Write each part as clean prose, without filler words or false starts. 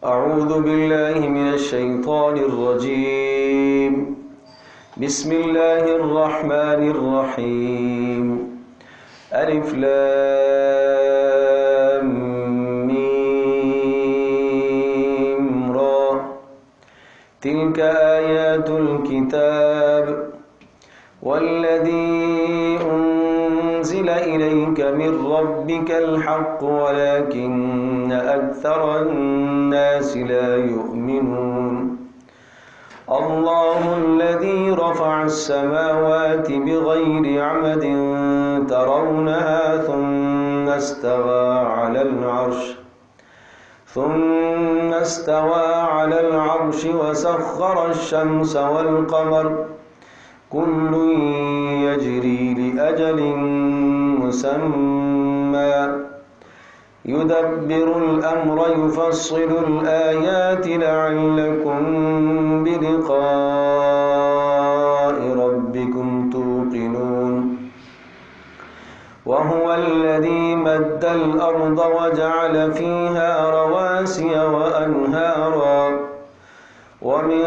أعوذ بالله من الشيطان الرجيم. بسم الله الرحمن الرحيم. ألف لام ميم را. تلك آيات الكتاب والذي أنزل إليك من ربك الحق ولكن أكثر الناس لا يؤمنون. الله الذي رفع السماوات بغير عمد ترونها ثم استوى على العرش وسخر الشمس والقمر كل يجري لأجل مسمى يدبر الأمر يفصل الآيات لعلكم بلقاء ربكم توقنون. وهو الذي مد الأرض وجعل فيها رواسي وأنهارا ومن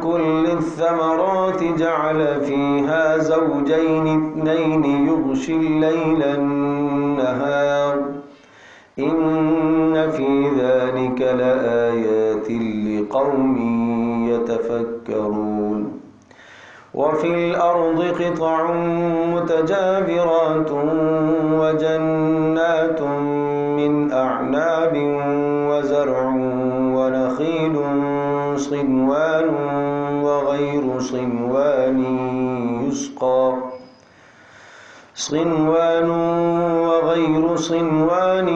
كل الثمرات جعل فيها زوجين اثنين يغشي الليل النهار إن في ذلك لآيات لقوم يتفكرون. وفي الأرض قطع متجاورات وجنات من أعناب وزرع ونخيل صنوان وغير صنوان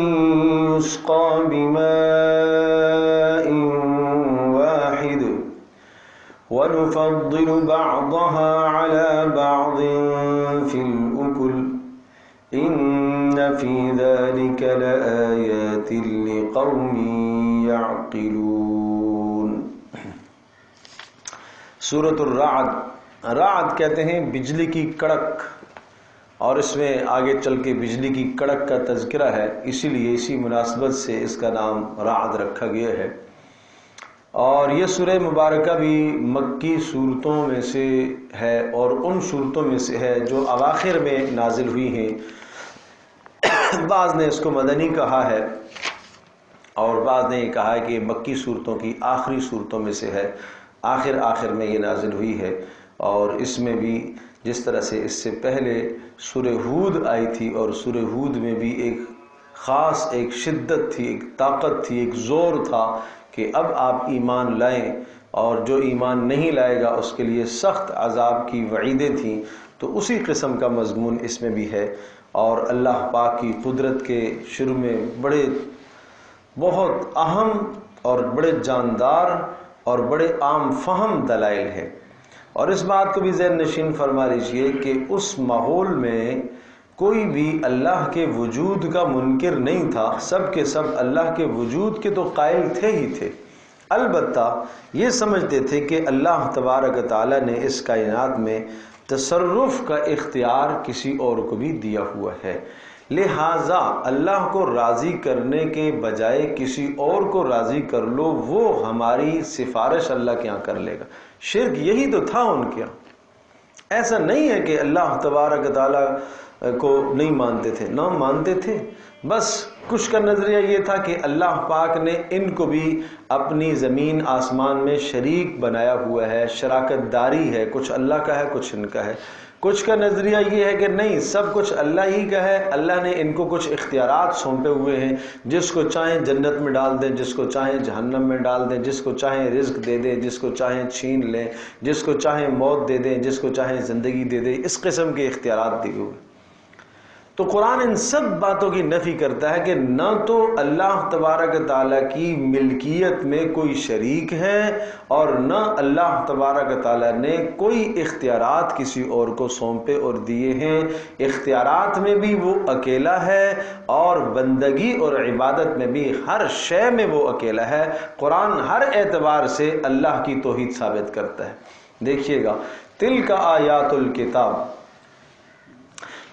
يسقى بماء واحد ونفضل بعضها على بعض في الأكل إن في ذلك لآيات لقوم يعقلون. سورۃ الرعد. رعد کہتے ہیں بجلی کی کڑک، اور اس میں آگے چل کے بجلی کی کڑک کا تذکرہ ہے، اسی لیے اسی مناسبت سے اس کا نام رعد رکھا گیا ہے. اور یہ سورہ مبارکہ بھی مکی صورتوں میں سے ہے، اور ان صورتوں میں سے ہے جو اواخر میں نازل ہوئی ہیں. بعض نے اس کو مدنی کہا ہے اور بعض نے یہ کہا ہے کہ مکی صورتوں کی آخری صورتوں میں سے ہے، آخر میں یہ نازل ہوئی ہے. اور اس میں بھی جس طرح سے اس سے پہلے سورہ ہود آئی تھی، اور سورہ ہود میں بھی ایک خاص ایک شدت تھی، ایک طاقت تھی، ایک زور تھا کہ اب آپ ایمان لائیں، اور جو ایمان نہیں لائے گا اس کے لیے سخت عذاب کی وعیدیں تھیں. تو اسی قسم کا مضمون اس میں بھی ہے. اور اللہ پاک کی قدرت کے شروع میں بہت اہم اور بڑے جاندار اور بڑے عام فہم دلائل ہیں. اور اس بات کو بھی ذہن نشین فرما لیجئے کہ اس ماحول میں کوئی بھی اللہ کے وجود کا منکر نہیں تھا، سب کے سب اللہ کے وجود کے تو قائل تھے ہی تھے. البتہ یہ سمجھتے تھے کہ اللہ تبارک تعالیٰ نے اس کائنات میں تصرف کا اختیار کسی اور کو بھی دیا ہوا ہے، لہٰذا اللہ کو راضی کرنے کے بجائے کسی اور کو راضی کر لو، وہ ہماری سفارش اللہ کے ہاں کر لے گا. شرک یہی تو تھا ان کے ہاں. ایسا نہیں ہے کہ اللہ تبارک تعالیٰ کو نہیں مانتے تھے، نہ مانتے تھے، بس کچھ کا نظریہ یہ تھا کہ اللہ پاک نے ان کو بھی اپنی زمین آسمان میں شریک بنایا ہوا ہے، شراکت داری ہے، کچھ اللہ کا ہے کچھ ان کا ہے. کچھ کا نظریہ یہ ہے کہ نہیں، سب کچھ اللہ ہی کا ہے، اللہ نے ان کو کچھ اختیارات سونپے ہوئے ہیں، جس کو چاہیں جنت میں ڈال دیں، جس کو چاہیں جہنم میں ڈال دیں، جس کو چاہیں رزق دے دیں، جس کو چاہیں چھین لیں، جس کو چاہیں موت دے دیں، جس کو چاہیں زندگی دے دیں. اس قسم کے اختیارات دیے ہوئے. تو قرآن ان سب باتوں کی نفی کرتا ہے کہ نہ تو اللہ تبارک تعالیٰ کی ملکیت میں کوئی شریک ہے اور نہ اللہ تبارک تعالیٰ نے کوئی اختیارات کسی اور کو سونپے اور دیے ہیں. اختیارات میں بھی وہ اکیلا ہے اور بندگی اور عبادت میں بھی ہر شے میں وہ اکیلا ہے. قرآن ہر اعتبار سے اللہ کی توحید ثابت کرتا ہے. دیکھیے گا، تلک آیات الکتاب،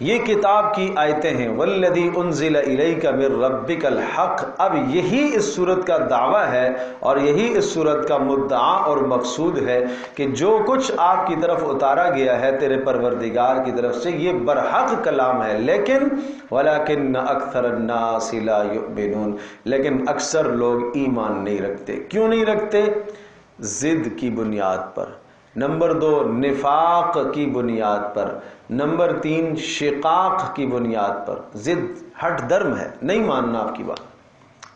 یہ کتاب کی آیتیں ہیں، والذی انزل الیک من ربک الحق۔ اب یہی اس صورت کا دعویٰ ہے اور یہی اس صورت کا مدعا اور مقصود ہے کہ جو کچھ آپ کی طرف اتارا گیا ہے تیرے پروردگار کی طرف سے یہ برحق کلام ہے، لیکن ولکن اکثر الناس لا یؤمنون، لیکن اکثر لوگ ایمان نہیں رکھتے۔ کیوں نہیں رکھتے؟ ضد کی بنیاد پر، نمبر 2 نفاق کی بنیاد پر، نمبر 3 شقاق کی بنیاد پر۔ ضد ہٹ درم ہے، نہیں ماننا آپ کی بات،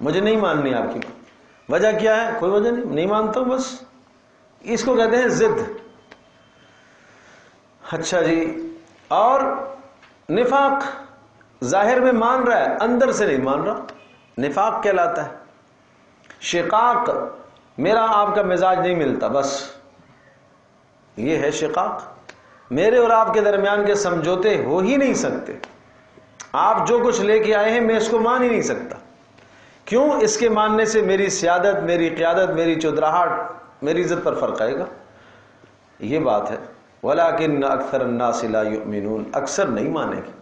مجھے نہیں ماننی آپ کی بات۔ وجہ کیا ہے؟ کوئی وجہ نہیں مانتا ہوں بس، اس کو کہتے ہیں ضد۔ اچھا جی، اور نفاق ظاہر میں مان رہا ہے، اندر سے نہیں مان رہا، نفاق کہلاتا ہے۔ شقاق میرا آپ کا مزاج نہیں ملتا، بس یہ ہے شقاق، میرے اور آپ کے درمیان کے سمجھوتے ہو ہی نہیں سکتے۔ آپ جو کچھ لے کے آئے ہیں میں اس کو مان ہی نہیں سکتا۔ کیوں؟ اس کے ماننے سے میری سیادت، میری قیادت، میری چودراہٹ، میری عزت پر فرق آئے گا، یہ بات ہے۔ وَلَكِنَّ أَكْثَرَ النَّاسِ لَا يُؤْمِنُونَ، اکثر نہیں مانیں گے۔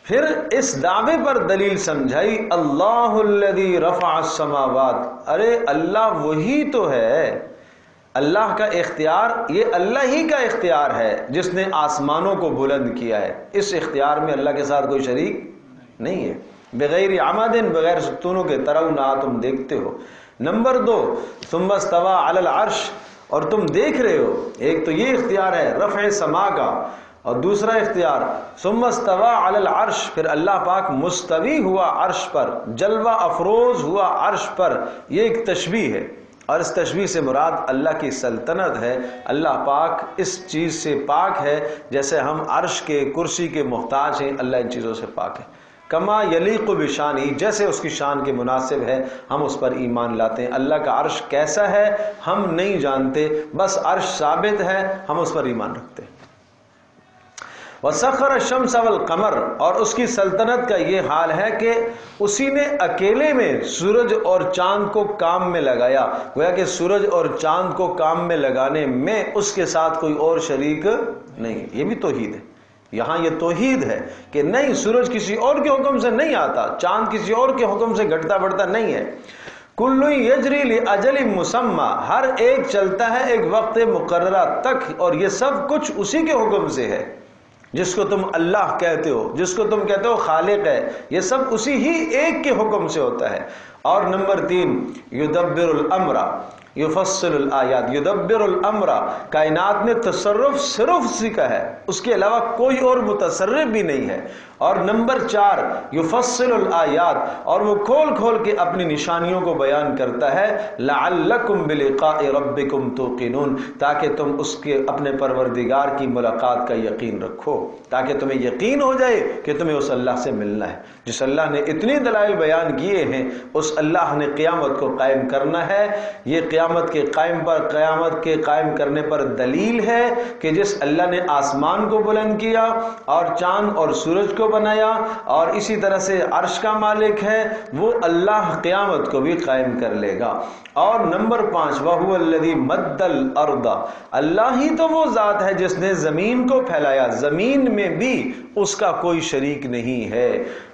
پھر اس دعوے پر دلیل سمجھائی، اللہ الذی رفع السماوات، ارے اللہ وہی تو ہے، اللہ کا اختیار، یہ اللہ ہی کا اختیار ہے جس نے آسمانوں کو بلند کیا ہے۔ اس اختیار میں اللہ کے ساتھ کوئی شریک نہیں ہے، بغیر عمد، بغیر ستونوں کے، ترونہ تم دیکھتے ہو۔ نمبر 2 ثم استوى علی العرش، اور تم دیکھ رہے ہو، ایک تو یہ اختیار ہے رفع سما کا، اور دوسرا اختیار ثم استوى علی العرش، پھر اللہ پاک مستوی ہوا عرش پر، جلوہ افروز ہوا عرش پر۔ یہ ایک تشبیہ ہے، اور اس تشبیہ سے مراد اللہ کی سلطنت ہے۔ اللہ پاک اس چیز سے پاک ہے جیسے ہم عرش کے، کرسی کے محتاج ہیں، اللہ ان چیزوں سے پاک ہے۔ کما یلیق بشانی، جیسے اس کی شان کے مناسب ہے ہم اس پر ایمان لاتے ہیں۔ اللہ کا عرش کیسا ہے ہم نہیں جانتے، بس عرش ثابت ہے، ہم اس پر ایمان رکھتے ہیں۔ وَسَخَّرَ الشَّمْسَ وَالْقَمَرَ، اور اس کی سلطنت کا یہ حال ہے کہ اسی نے اکیلے میں سورج اور چاند کو کام میں لگایا، گویا کہ سورج اور چاند کو کام میں لگانے میں اس کے ساتھ کوئی اور شریک نہیں۔ یہ بھی توحید ہے، یہاں یہ توحید ہے کہ نہیں، سورج کسی اور کے حکم سے نہیں آتا، چاند کسی اور کے حکم سے گھٹتا بڑھتا نہیں ہے۔ کُلٌّ یجری لأجل مسمى، ہر ایک چلتا ہے ایک وقت مقررہ تک، اور یہ سب کچھ اسی کے حکم سے ہے۔ جس کو تم اللہ کہتے ہو، جس کو تم کہتے ہو خالق ہے، یہ سب اسی ہی ایک کے حکم سے ہوتا ہے۔ اور نمبر 3 یدبر الامر یفصل الآیات، یدبر الامر، کائنات میں تصرف صرف اسی کا ہے، اس کے علاوہ کوئی اور متصرف بھی نہیں ہے۔ اور نمبر 4 یفصل الآیات، اور وہ کھول کھول کے اپنی نشانیوں کو بیان کرتا ہے، لعلکم بلقاء ربکم توقنون، تاکہ تم اس کے اپنے پروردگار کی ملاقات کا یقین رکھو، تاکہ تمہیں یقین ہو جائے کہ تمہیں اس اللہ سے ملنا ہے۔ جس اللہ نے اتنی دلائل بیان کیے ہیں، اس اللہ نے قیامت کو قائم کرنا ہے۔ یہ قیامت کے قائم کرنے پر دلیل ہے کہ جس اللہ نے آسمان کو بلند کیا اور چاند اور سورج کو بنایا اور اسی طرح سے عرش کا مالک ہے، وہ اللہ قیامت کو بھی قائم کر لے گا۔ اور نمبر 5 وَهُوَ الَّذِي مَدَّ الْأَرْضَ، اللہ ہی تو وہ ذات ہے جس نے زمین کو پھیلایا، زمین میں بھی اس کا کوئی شریک نہیں ہے۔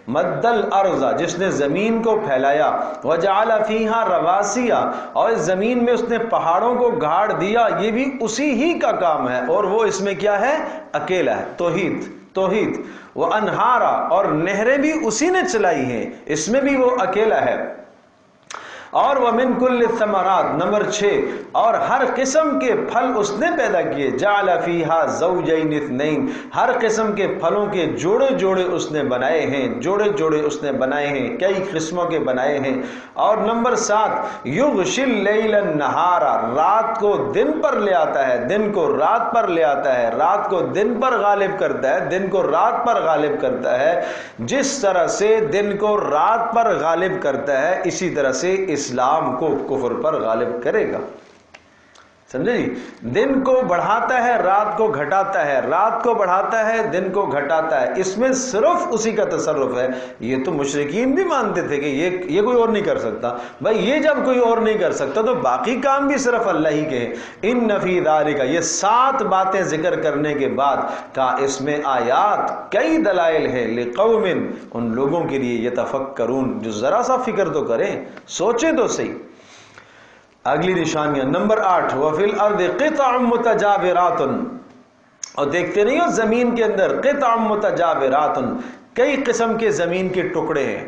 مد الارض، جس نے زمین کو پھیلایا، وجعل فیہا رواسیا، اور اس زمین میں اس نے پہاڑوں کو گاڑ دیا، یہ بھی اسی ہی کا کام ہے، اور وہ اس میں کیا ہے؟ اکیلا ہے، توحید۔ وانہارا، اور نہریں بھی اسی نے چلائی ہیں، اس میں بھی وہ اکیلا ہے۔ اور وَمِن كُلِّ الثَّمَرَاتِ، نمبر 6، اور ہر قسم کے پھل اس نے پیدا کیے، جَعَلَ فِيهَا زَوْجَيْنِ اثْنَيْنِ، ہر قسم کے پھلوں کے جوڑے جوڑے اس نے بنائے ہیں، جوڑے اس نے بنائے ہیں، کئی قسموں کے بنائے ہیں۔ اور نمبر 7 يُغْشِي اللَّيْلَ النَّهَارَ، رات کو دن پر لے آتا ہے، دن کو رات پر لے آتا ہے، رات کو دن پر غالب کرتا ہے، دن کو رات پر غالب کرتا ہے۔ جس طرح سے دن کو رات پر غالب کرتا ہے، اسی طرح سے اسلام کو کفر پر غالب کرے گا۔ سمجھے جی؟ دن کو بڑھاتا ہے رات کو گھٹاتا ہے، رات کو بڑھاتا ہے دن کو گھٹاتا ہے، اس میں صرف اسی کا تصرف ہے۔ یہ تو مشرکین بھی مانتے تھے کہ یہ کوئی اور نہیں کر سکتا۔ بھائی یہ جب کوئی اور نہیں کر سکتا تو باقی کام بھی صرف اللہ ہی کے ہیں۔ ان فی ذالک، یہ 7 باتیں ذکر کرنے کے بعد کہا اس میں آیات کئی دلائل ہے، لقوم، ان لوگوں کے لیے یتفکرون، جو ذرا سا فکر تو کریں، سوچیں تو صحیح۔ اگلی نشانیاں نمبر 8، وَفِي الْأَرْضِ قِطَعٌ مُتَجَاوِرَاتٌ، اور دیکھتے نہیں ہو زمین کے اندر قطع متجاورات، کئی قسم کے زمین کے ٹکڑے ہیں۔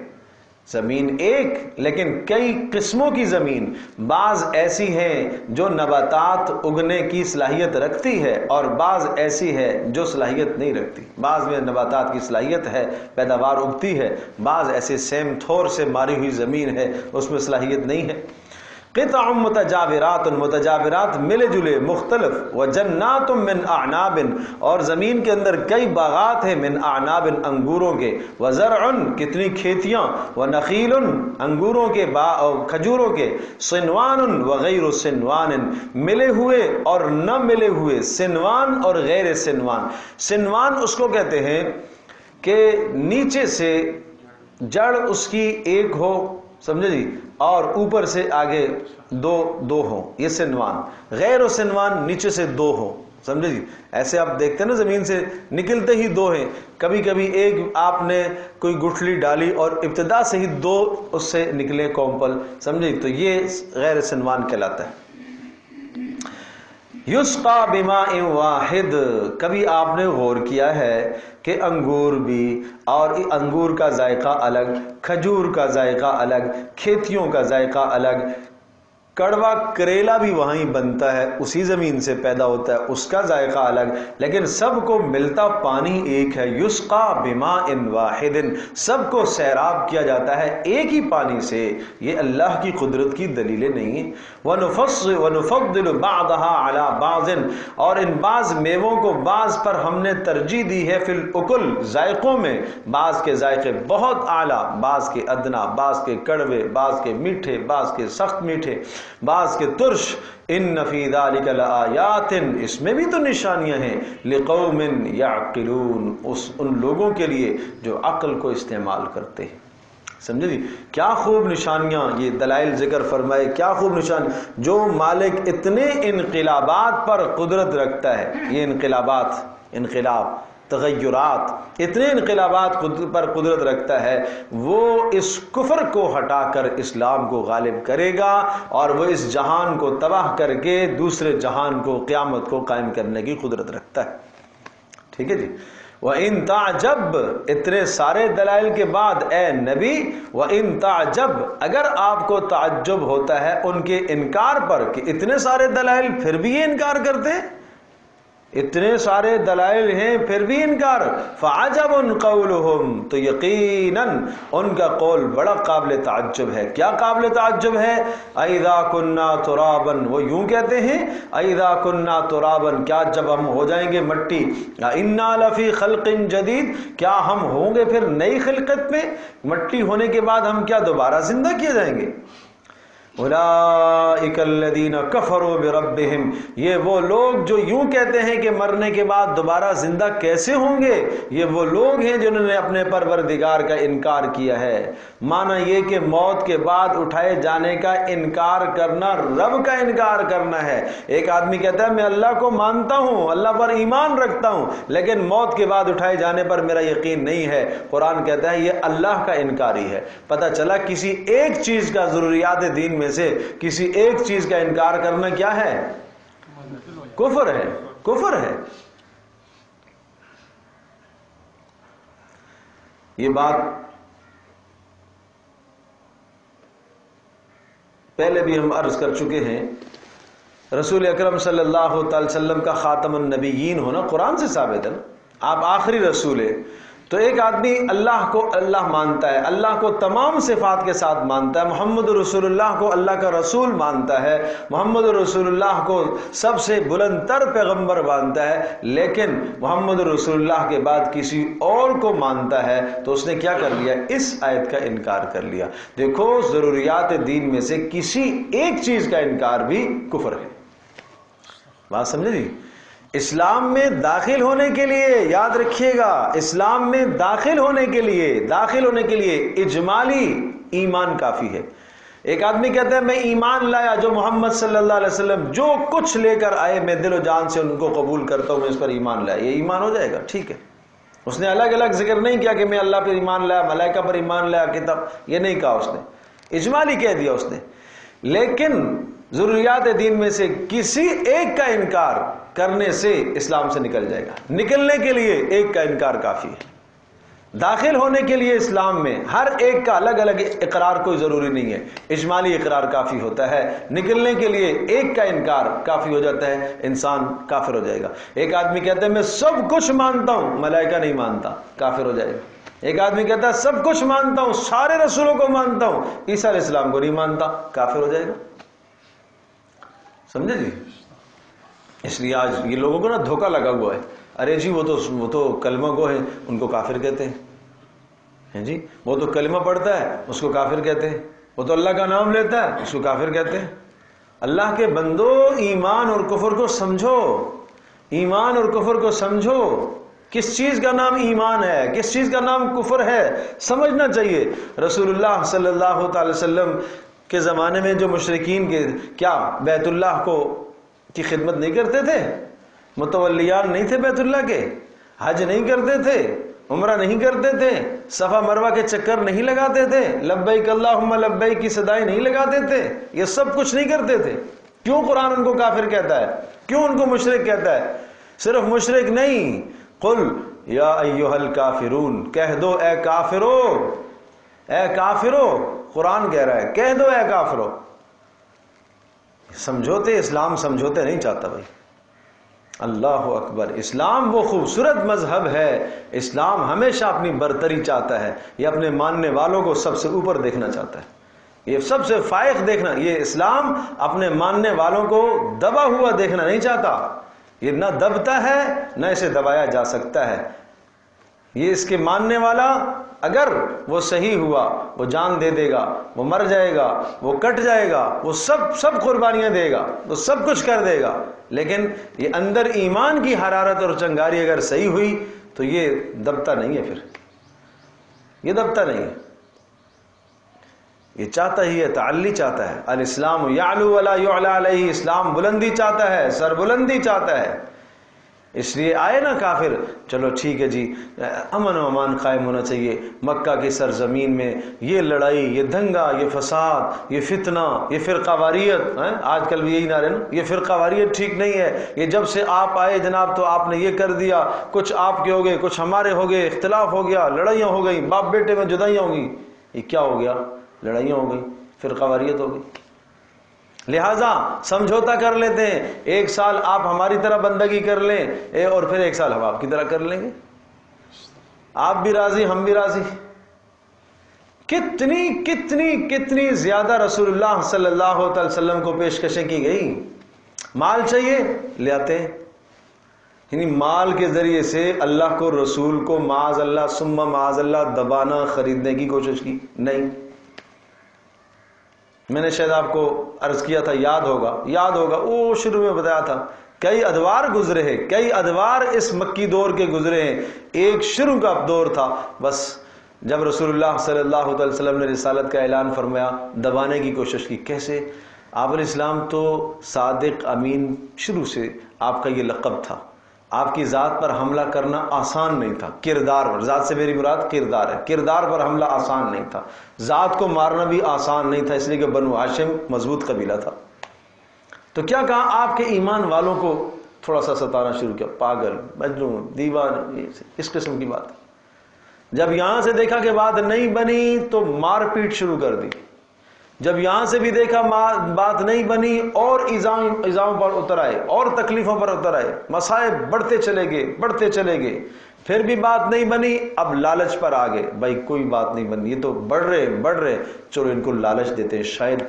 زمین ایک لیکن کئی قسموں کی زمین، بعض ایسی ہیں جو نباتات اگنے کی صلاحیت رکھتی ہے اور بعض ایسی ہے جو صلاحیت نہیں رکھتی۔ بعض میں نباتات کی صلاحیت ہے، پیداوار اگتی ہے، بعض ایسے سیم تھور سے ماری ہوئی زمین ہے، اس میں صلاحیت نہیں ہے۔ قطع متجاورات، متجاورات ملے جلے مختلف، وجنات من اعناب، اور زمین کے اندر کئی باغات ہیں، من اعناب، انگوروں کے، وزرع، کتنی کھیتیاں، ونخیل، انگوروں کے کھجوروں کے، صنوان وغیر صنوان، ملے ہوئے اور نہ ملے ہوئے، صنوان اور غیر صنوان۔ صنوان اس کو کہتے ہیں کہ نیچے سے جڑ اس کی ایک ہو، سمجھے جی، اور اوپر سے آگے دو ہوں، یہ صنوان۔ غیر و صنوان نیچے سے 2 ہوں، سمجھے جی۔ ایسے آپ دیکھتے ہیں نا زمین سے نکلتے ہی 2 ہیں، کبھی کبھی ایک آپ نے کوئی گٹھلی ڈالی اور ابتدا سے ہی 2 اس سے نکلے کومپل، سمجھے، تو یہ غیر صنوان کہلاتا ہے۔ یسقا بماء واحد، کبھی آپ نے غور کیا ہے کہ انگور بھی، اور انگور کا ذائقہ الگ، کھجور کا ذائقہ الگ، کھیتیوں کا ذائقہ الگ، کڑوا کریلا بھی وہیں بنتا ہے، اسی زمین سے پیدا ہوتا ہے، اس کا ذائقہ الگ، لیکن سب کو ملتا پانی ایک ہے۔ یسقا بماء واحد، سب کو سیراب کیا جاتا ہے ایک ہی پانی سے۔ یہ اللہ کی قدرت کی دلیلیں نہیں ہیں۔ وَنُفَضِّلُ بَعْضَهَا عَلَى بَعْضٍ، اور ان بعض میووں کو بعض پر ہم نے ترجیح دی ہے، فی الاکل، ذائقوں میں، بعض کے ذائقے بہت اعلیٰ، بعض کے ادنا، بعض کے کڑوے، بعض کے میٹھے، بعض کے سخت میٹھے، بعض کے ترش۔ ان فی ذالک لآیات، اس میں بھی تو نشانیاں ہیں، لقوم یعقلون، ان لوگوں کے لیے جو عقل کو استعمال کرتے ہیں۔ سمجھے جی، کیا خوب نشانیاں یہ دلائل ذکر فرمائے، کیا خوب نشان۔ جو مالک اتنے انقلابات پر قدرت رکھتا ہے، یہ انقلاب، تغیرات، اتنے انقلابات پر قدرت رکھتا ہے، وہ اس کفر کو ہٹا کر اسلام کو غالب کرے گا، اور وہ اس جہان کو تباہ کر کے دوسرے جہان کو، قیامت کو قائم کرنے کی قدرت رکھتا ہے۔ ٹھیک ہے جی۔ وَإِن تَعْجَبْ، اتنے سارے دلائل کے بعد اے نبی، وَإِن تَعْجَبْ، اگر آپ کو تعجب ہوتا ہے ان کے انکار پر کہ اتنے سارے دلائل پھر بھی یہ انکار کرتے ہیں، اتنے سارے دلائل ہیں پھر بھی انکار، فَعَجَبٌ قَوْلُهُمْ، تو یقیناً ان کا قول بڑا قابل تعجب ہے۔ کیا قابل تعجب ہے؟ اَإِذَا كُنَّا تُرَابًا، وہ یوں کہتے ہیں، اَإِذَا كُنَّا تُرَابًا، کیا جب ہم ہو جائیں گے مٹی، اِنَّا لَفِي خَلْقٍ جَدِيدٍ، کیا ہم ہوں گے پھر نئی خلقت میں، مٹی ہونے کے بعد ہم کیا دوبارہ زندہ کیے جائیں گے؟ اولئک الذین کفروا بربہم، یہ وہ لوگ جو یوں کہتے ہیں کہ مرنے کے بعد دوبارہ زندہ کیسے ہوں گے، یہ وہ لوگ ہیں جنہوں نے اپنے پروردگار کا انکار کیا ہے۔ معنی یہ کہ موت کے بعد اٹھائے جانے کا انکار کرنا رب کا انکار کرنا ہے۔ ایک آدمی کہتا ہے میں اللہ کو مانتا ہوں، اللہ پر ایمان رکھتا ہوں، لیکن موت کے بعد اٹھائے جانے پر میرا یقین نہیں ہے۔ قرآن کہتا ہے یہ اللہ کا انکاری ہے۔ پتہ چلا کسی ایک چیز کا، ضروریات دین میں سے کسی ایک چیز کا انکار کرنا کیا ہے؟ کفر ہے، کفر ہے۔ یہ بات پہلے بھی ہم عرض کر چکے ہیں۔ رسول اکرم صلی اللہ تعالی وسلم کا خاتم النبیین ہونا قرآن سے ثابت ہے نا، آپ آخری رسول ہیں۔ تو ایک آدمی اللہ کو اللہ مانتا ہے، اللہ کو تمام صفات کے ساتھ مانتا ہے، محمد رسول اللہ کو اللہ کا رسول مانتا ہے، محمد رسول اللہ کو سب سے بلند تر پیغمبر مانتا ہے، لیکن محمد رسول اللہ کے بعد کسی اور کو مانتا ہے، تو اس نے کیا کر لیا؟ اس آیت کا انکار کر لیا۔ دیکھو ضروریات دین میں سے کسی ایک چیز کا انکار بھی کفر ہے۔ بات سمجھے جی؟ اسلام میں داخل ہونے کے لیے یاد رکھیے گا، اسلام میں داخل ہونے کے لیے اجمالی ایمان کافی ہے۔ ایک آدمی کہتا ہے میں ایمان لایا، جو محمد صلی اللہ علیہ وسلم جو کچھ لے کر آئے میں دل و جان سے ان کو قبول کرتا ہوں، میں اس پر ایمان لایا، یہ ایمان ہو جائے گا؟ ٹھیک ہے، اس نے الگ الگ ذکر نہیں کیا کہ میں اللہ پر ایمان لایا، ملائکہ پر ایمان لایا، کتاب، یہ نہیں کہا اس نے، اجمالی کہہ دیا اس نے۔ لیکن ضروریات دین میں سے کسی ایک کا انکار کرنے سے اسلام سے نکل جائے گا۔ نکلنے کے لیے ایک کا انکار کافی ہے، داخل ہونے کے لیے اسلام میں ہر ایک کا الگ الگ اقرار کوئی ضروری نہیں ہے، اجمالی اقرار کافی ہوتا ہے۔ نکلنے کے لیے ایک کا انکار کافی ہو جاتا ہے، انسان کافر ہو جائے گا۔ ایک آدمی کہتا ہے میں سب کچھ مانتا ہوں، ملائکہ نہیں مانتا، کافر ہو جائے گا۔ ایک آدمی کہتا ہے سب کچھ مانتا ہوں، سارے رسولوں کو مانتا ہوں، عیسیٰ علیہ السلام کو نہیں مانتا، کافر ہو جائے گا۔ سمجھے جی؟ اس لیے آج یہ لوگوں کو نا دھوکہ لگا ہوا ہے، ارے جی وہ تو کلمہ گو ہے، ان کو کافر کہتے ہیں جی، وہ تو کلمہ پڑھتا ہے اس کو کافر کہتے ہیں، وہ تو اللہ کا نام لیتا ہے اس کو کافر کہتے ہیں۔ اللہ کے بندو، ایمان اور کفر کو سمجھو، ایمان اور کفر کو سمجھو، کس چیز کا نام ایمان ہے، کس چیز کا نام کفر ہے، سمجھنا چاہیے۔ رسول اللہ صلی اللہ تعالی وسلم کے زمانے میں جو مشرکین کے کیا بیت اللہ کی خدمت نہیں کرتے تھے؟ متولیان نہیں تھے بیت اللہ کے؟ حج نہیں کرتے تھے؟ عمرہ نہیں کرتے تھے؟ صفا مروہ کے چکر نہیں لگاتے تھے؟ لبیک اللہم لبیک کی صدائیں نہیں لگاتے تھے؟ یہ سب کچھ نہیں کرتے تھے؟ کیوں قرآن ان کو کافر کہتا ہے؟ کیوں ان کو مشرک کہتا ہے؟ صرف مشرک نہیں، قل یا ایھا الکافرون، کہہ دو اے کافرو، اے کافرو، قرآن کہہ رہا ہے کہہ دو اے کافرو۔ سمجھوتے، اسلام سمجھوتے نہیں چاہتا بھائی۔ اللہ اکبر، اسلام وہ خوبصورت مذہب ہے، اسلام ہمیشہ اپنی برتری چاہتا ہے، یہ اپنے ماننے والوں کو سب سے اوپر دیکھنا چاہتا ہے، یہ سب سے فائق دیکھنا، یہ اسلام اپنے ماننے والوں کو دبا ہوا دیکھنا نہیں چاہتا، یہ نہ دبتا ہے نہ اسے دبایا جا سکتا ہے۔ یہ اس کے ماننے والا اگر وہ صحیح ہوا وہ جان دے دے گا، وہ مر جائے گا، وہ کٹ جائے گا، وہ سب قربانیاں دے گا، وہ سب کچھ کر دے گا، لیکن یہ اندر ایمان کی حرارت اور چنگاری اگر صحیح ہوئی تو یہ دبتا نہیں ہے، پھر یہ دبتا نہیں ہے، یہ چاہتا ہی ہے، تعلی چاہتا ہے۔ الاسلام یعلو ولا یعلی علیہ، اسلام بلندی چاہتا ہے، سر بلندی چاہتا ہے۔ اس لیے آئے نا کافر، چلو ٹھیک ہے جی، امن و امان قائم ہونا چاہیے مکہ کی سرزمین میں، یہ لڑائی، یہ دنگا، یہ فساد، یہ فتنہ، یہ فرقہ واریت، آج کل بھی یہی نعرے نا، یہ فرقہ واریت ٹھیک نہیں ہے، یہ جب سے آپ آئے جناب تو آپ نے یہ کر دیا، کچھ آپ کے ہو گئے، کچھ ہمارے ہو گئے، اختلاف ہو گیا، لڑائیاں ہو گئی، باپ بیٹے میں جدائیاں ہو گئی۔ یہ کیا ہو گیا؟ لڑائیاں ہو گئی، فرقہ واریت ہو گئی۔ لہٰذا سمجھوتا کر لیتے ہیں، ایک سال آپ ہماری طرح بندگی کر لیں اور پھر ایک سال ہم آپ کی طرح کر لیں گے، آپ بھی راضی ہم بھی راضی۔ کتنی کتنی کتنی زیادہ رسول اللہ صلی اللہ علیہ وسلم کو پیشکشیں کی گئی، مال چاہیے لے آتے ہیں، یعنی مال کے ذریعے سے اللہ کو، رسول کو معاذ اللہ ثم معاذ اللہ دبانا، خریدنے کی کوشش کی نہیں۔ میں نے شاید آپ کو عرض کیا تھا، یاد ہوگا وہ شروع میں بتایا تھا، کئی ادوار گزرے ہیں، کئی ادوار اس مکی دور کے گزرے ہیں۔ ایک شروع کا دور تھا، بس جب رسول اللہ صلی اللہ علیہ وسلم نے رسالت کا اعلان فرمایا، دبانے کی کوشش کی۔ کیسے؟ آپ علیہ السلام تو صادق امین شروع سے آپ کا یہ لقب تھا، آپ کی ذات پر حملہ کرنا آسان نہیں تھا، کردار پر، ذات سے میری مراد کردار ہے، کردار پر حملہ آسان نہیں تھا، ذات کو مارنا بھی آسان نہیں تھا، اس لیے کہ بنو ہاشم مضبوط قبیلہ تھا۔ تو کیا کہا، آپ کے ایمان والوں کو تھوڑا سا ستانا شروع کیا، پاگل، مجنون، دیوان، اس قسم کی بات۔ جب یہاں سے دیکھا کہ بات نہیں بنی تو مار پیٹ شروع کر دی، جب یہاں سے بھی دیکھا بات نہیں بنی اور ایذاؤں پر اتر آئے اور تکلیفوں پر اتر آئے، مصائب بڑھتے چلے گئے، پھر بھی بات نہیں بنی، اب لالچ پر آ گئے، بھائی کوئی بات نہیں بنی، یہ تو بڑھ رہے، چلو ان کو لالچ دیتے ہیں، شاید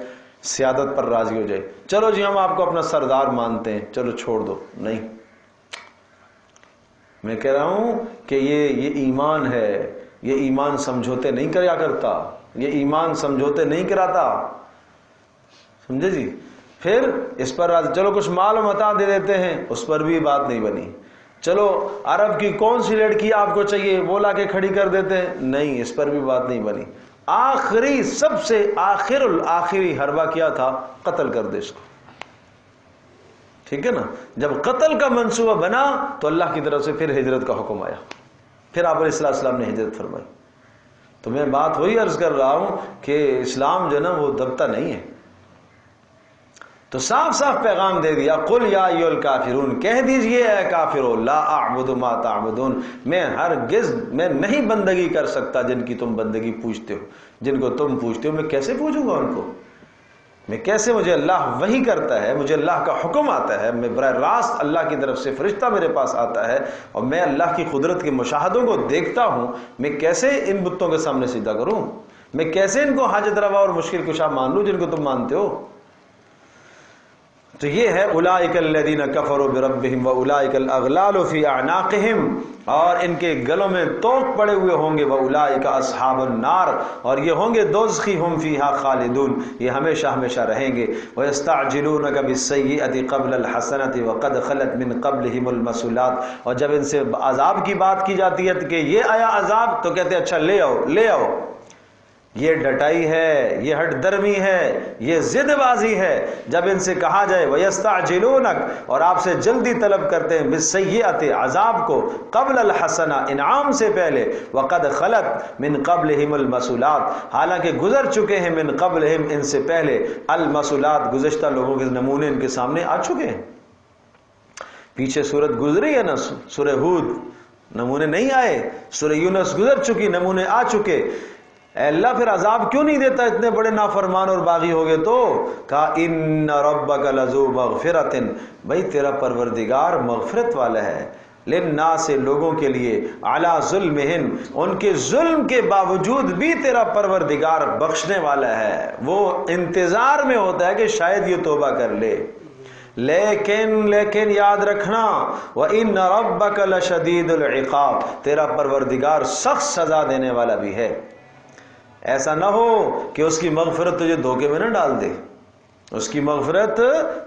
سیادت پر راضی ہو جائے، چلو جی ہم آپ کو اپنا سردار مانتے ہیں، چلو چھوڑ دو۔ نہیں، میں کہہ رہا ہوں کہ یہ ایمان ہے، یہ ایمان سمجھوتے نہیں کریا کرتا، یہ ایمان سمجھوتے نہیں کراتا، سمجھے جی؟ پھر اس پر چلو کچھ مال و متاع دے دیتے ہیں، اس پر بھی بات نہیں بنی. چلو عرب کی کون سی لڑکی آپ کو چاہیے وہ لا کے کھڑی کر دیتے ہیں، نہیں، اس پر بھی بات نہیں بنی. آخری سب سے آخر الآخری حربہ کیا تھا؟ قتل کر دے اس کو. ٹھیک ہے نا؟ جب قتل کا منصوبہ بنا تو اللہ کی طرف سے پھر ہجرت کا حکم آیا، پھر آپ علیہ السلام نے ہجرت فرمائی. تو میں بات وہی عرض کر رہا ہوں کہ اسلام جو ہے نا وہ دبتا نہیں ہے. تو صاف صاف پیغام دے دیا، قل یا ایھا الکافرون، کہہ دیجئے اے کافرو، لا اعبد ما تعبدون، میں ہرگز میں نہیں بندگی کر سکتا جن کی تم بندگی پوچھتے ہو. جن کو تم پوچھتے ہو میں کیسے پوچھوں گا ان کو؟ میں کیسے؟ مجھے اللہ وحی کرتا ہے، مجھے اللہ کا حکم آتا ہے، میں براہ راست اللہ کی طرف سے فرشتہ میرے پاس آتا ہے اور میں اللہ کی قدرت کے مشاہدوں کو دیکھتا ہوں. میں کیسے ان بتوں کے سامنے سجدہ کروں؟ میں کیسے ان کو حاجت روا اور مشکل کشا مان لوں جن کو تم مانتے ہو؟ تو یہ ہے اولئک الذین کفروا بربہم واولئک الاغلال فی اعناقہم، اور ان کے گلوں میں توق پڑے ہوئے ہوں گے، واولئک اصحاب النار، اور یہ ہوں گے دوزخی، ہم فیہا خالدون، یہ ہمیشہ ہمیشہ رہیں گے. ویستعجلونک بالسیئۃ قبل الحسنۃ وقد خلت من قبلہم المثلات، اور جب ان سے عذاب کی بات کی جاتی ہے کہ یہ آیا عذاب تو کہتے ہیں اچھا لے آؤ لے آؤ. یہ ڈٹائی ہے، یہ ہٹ درمی ہے، یہ ضد بازی ہے. جب ان سے کہا جائے وَيَسْتَعْجِلُونَكَ، اور آپ سے جلدی طلب کرتے ہیں، بِالسَّيِّئَةِ عذاب کو، قبل الحسنہ انعام سے پہلے، وَقَدْ خَلَتْ مِن قَبْلِهِمُ الْمَثُلَاتِ، حالانکہ گزر چکے ہیں، من قبلہم ان سے پہلے، المثلات گزشتہ لوگوں کے نمونے ان کے سامنے آ چکے ہیں. پیچھے سورت گزری ہے نا، سورہ ہود، نمونے نہیں آئے. سورہ یونس گزر چکی، نمونے آ چکے. اے اللہ پھر عذاب کیوں نہیں دیتا؟ اتنے بڑے نافرمان اور باغی ہو گئے تو. کہا ان ربک لذو مغفرۃ، بھائی تیرا پروردگار مغفرت والا ہے، للناس لوگوں کے لیے، علی ظلمہم ان کے ظلم کے باوجود بھی تیرا پروردگار بخشنے والا ہے. وہ انتظار میں ہوتا ہے کہ شاید یہ توبہ کر لے. لیکن یاد رکھنا، وَإِنَّ رَبَّكَ لَشَدِيدُ الْعِقَابِ، تیرا پروردگار سخت سزا دینے والا بھی ہے. ایسا نہ ہو کہ اس کی مغفرت تجھے دھوکے میں نہ ڈال دے، اس کی مغفرت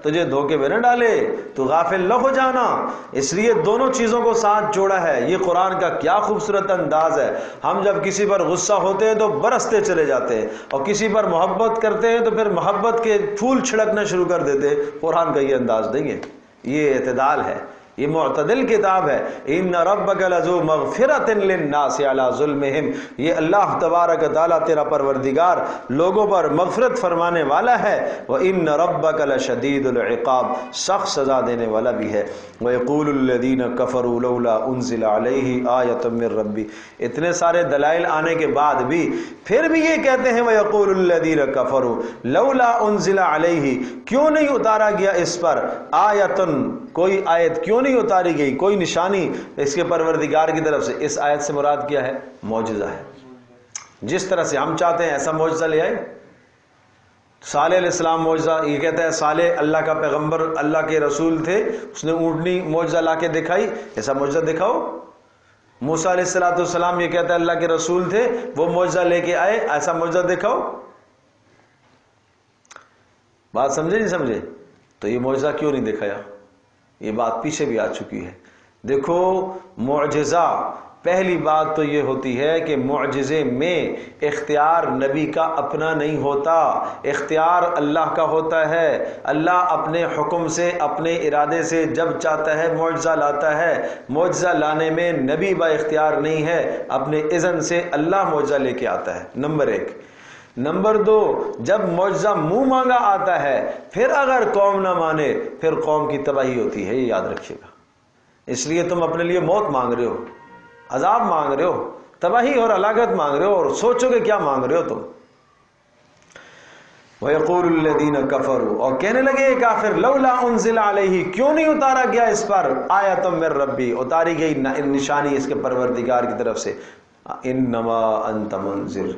تجھے دھوکے میں نہ ڈالے، تو غافل نہ ہو جانا. اس لیے دونوں چیزوں کو ساتھ جوڑا ہے. یہ قرآن کا کیا خوبصورت انداز ہے. ہم جب کسی پر غصہ ہوتے ہیں تو برستے چلے جاتے ہیں، اور کسی پر محبت کرتے ہیں تو پھر محبت کے پھول چھڑکنا شروع کر دیتے ہیں. قرآن کا یہ انداز نہیں ہے، یہ اعتدال ہے، یہ معتدل کتاب ہے. ان ربک لذو مغفرۃ للناس علی ظلمہم، یہ اللہ تبارک تعالیٰ تیرا پروردگار لوگوں پر مغفرت فرمانے والا ہے. وان ربک لشدید العقاب، سخت سزا دینے والا بھی ہے. ویقول الذین کفروا لولا انزل علیہ آیۃ من ربی، اتنے سارے دلائل آنے کے بعد بھی پھر بھی یہ کہتے ہیں، ویقول الذین کفروا لولا انزل علیہ، کیوں نہیں اتارا گیا اس پر، آیتن کوئی آیت کیوں نہیں اتاری گئی، کوئی نشانی اس کے پروردگار کی طرف سے. اس آیت سے مراد کیا ہے؟ معجزہ ہے. جس طرح سے ہم چاہتے ہیں ایسا معجزہ لے آئے. صالح علیہ السلام معجزہ، یہ کہتا ہے صالح اللہ کا پیغمبر، اللہ کے رسول تھے، اس نے اونٹنی معجزہ لا کے دکھائی، ایسا معجزہ دکھاؤ. موسیٰ علیہ السلام یہ کہتا ہے اللہ کے رسول تھے، وہ معجزہ لے کے آئے، ایسا معجزہ دکھاؤ. بات سمجھے نہیں سمجھے؟ تو یہ معجزہ کیوں نہیں دکھایا؟ یہ بات پیچھے بھی آ چکی ہے. دیکھو معجزہ، پہلی بات تو یہ ہوتی ہے کہ معجزے میں اختیار نبی کا اپنا نہیں ہوتا، اختیار اللہ کا ہوتا ہے. اللہ اپنے حکم سے، اپنے ارادے سے جب چاہتا ہے معجزہ لاتا ہے. معجزہ لانے میں نبی با اختیار نہیں ہے، اپنے اذن سے اللہ معجزہ لے کے آتا ہے. نمبر 1. نمبر 2، جب معجزہ منہ مانگا آتا ہے، پھر اگر قوم نہ مانے پھر قوم کی تباہی ہوتی ہے، یہ یاد رکھیے گا. اس لیے تم اپنے لیے موت مانگ رہے ہو، عذاب مانگ رہے ہو، تباہی اور ہلاکت مانگ رہے ہو، اور سوچو کہ کیا مانگ رہے ہو تم. وَيَقُولُ الَّذِينَ كَفَرُوا، اور کہنے لگے کافر، لولا انزل علیہ، کیوں نہیں اتارا گیا اس پر، آیۃ من ربی، اتاری گئی نشانی اس کے پروردگار کی طرف سے. انما انت منذر،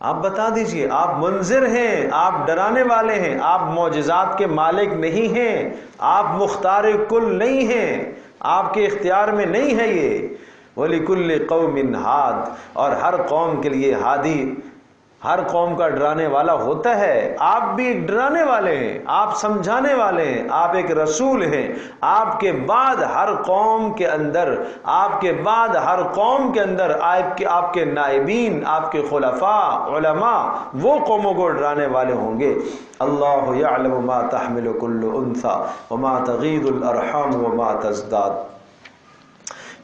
آپ بتا دیجئے آپ منذر ہیں، آپ ڈرانے والے ہیں، آپ معجزات کے مالک نہیں ہیں، آپ مختار کل نہیں ہیں، آپ کے اختیار میں نہیں ہے یہ. وَلِكُلِّ قَوْمٍ ہاد، اور ہر قوم کے لیے ہادی، ہر قوم کا ڈرانے والا ہوتا ہے، آپ بھی ایک ڈرانے والے ہیں، آپ سمجھانے والے ہیں، آپ ایک رسول ہیں۔ آپ کے بعد ہر قوم کے اندر، آپ کے بعد ہر قوم کے اندر آپ کے نائبین، آپ کے خلفاء، علماء وہ قوموں کو ڈرانے والے ہوں گے۔ اللہ یعلم ما تحمل کل انثی وما تغیض الارحام وما تزداد۔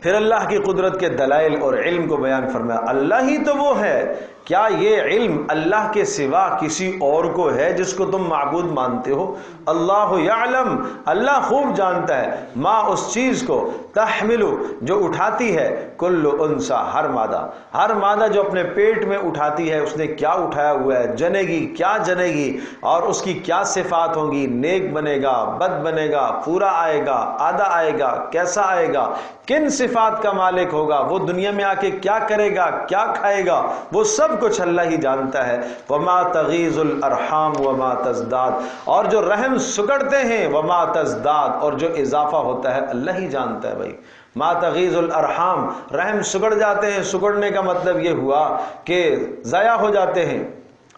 پھر اللہ کی قدرت کے دلائل اور علم کو بیان فرمایا۔ اللہ ہی تو وہ ہے، کیا یہ علم اللہ کے سوا کسی اور کو ہے جس کو تم معبود مانتے ہو؟ اللہ یعلم، اللہ خوب جانتا ہے، ما اس چیز کو، تحمل جو اٹھاتی ہے، کل انثی ہر مادہ جو اپنے پیٹ میں اٹھاتی ہے، اس نے کیا اٹھایا ہوا ہے، جنے گی کیا جنے گی، اور اس کی کیا صفات ہوں گی، نیک بنے گا، بد بنے گا، پورا آئے گا، آدھا آئے گا، کیسا آئے گا، کن صفات کا مالک ہوگا، وہ دنیا میں آ کے کیا کرے گا، کیا کھائے گا، وہ سب کچھ اللہ ہی جانتا ہے۔ وما تغیض الارحام وما تزداد، اور جو رحم سکڑتے ہیں، وما تزداد، اور جو اضافہ ہوتا ہے اللہ ہی جانتا ہے۔ بھائی ما تغیض الارحام، رحم سکڑ جاتے ہیں، سکڑنے کا مطلب یہ ہوا کہ ضائع ہو جاتے ہیں،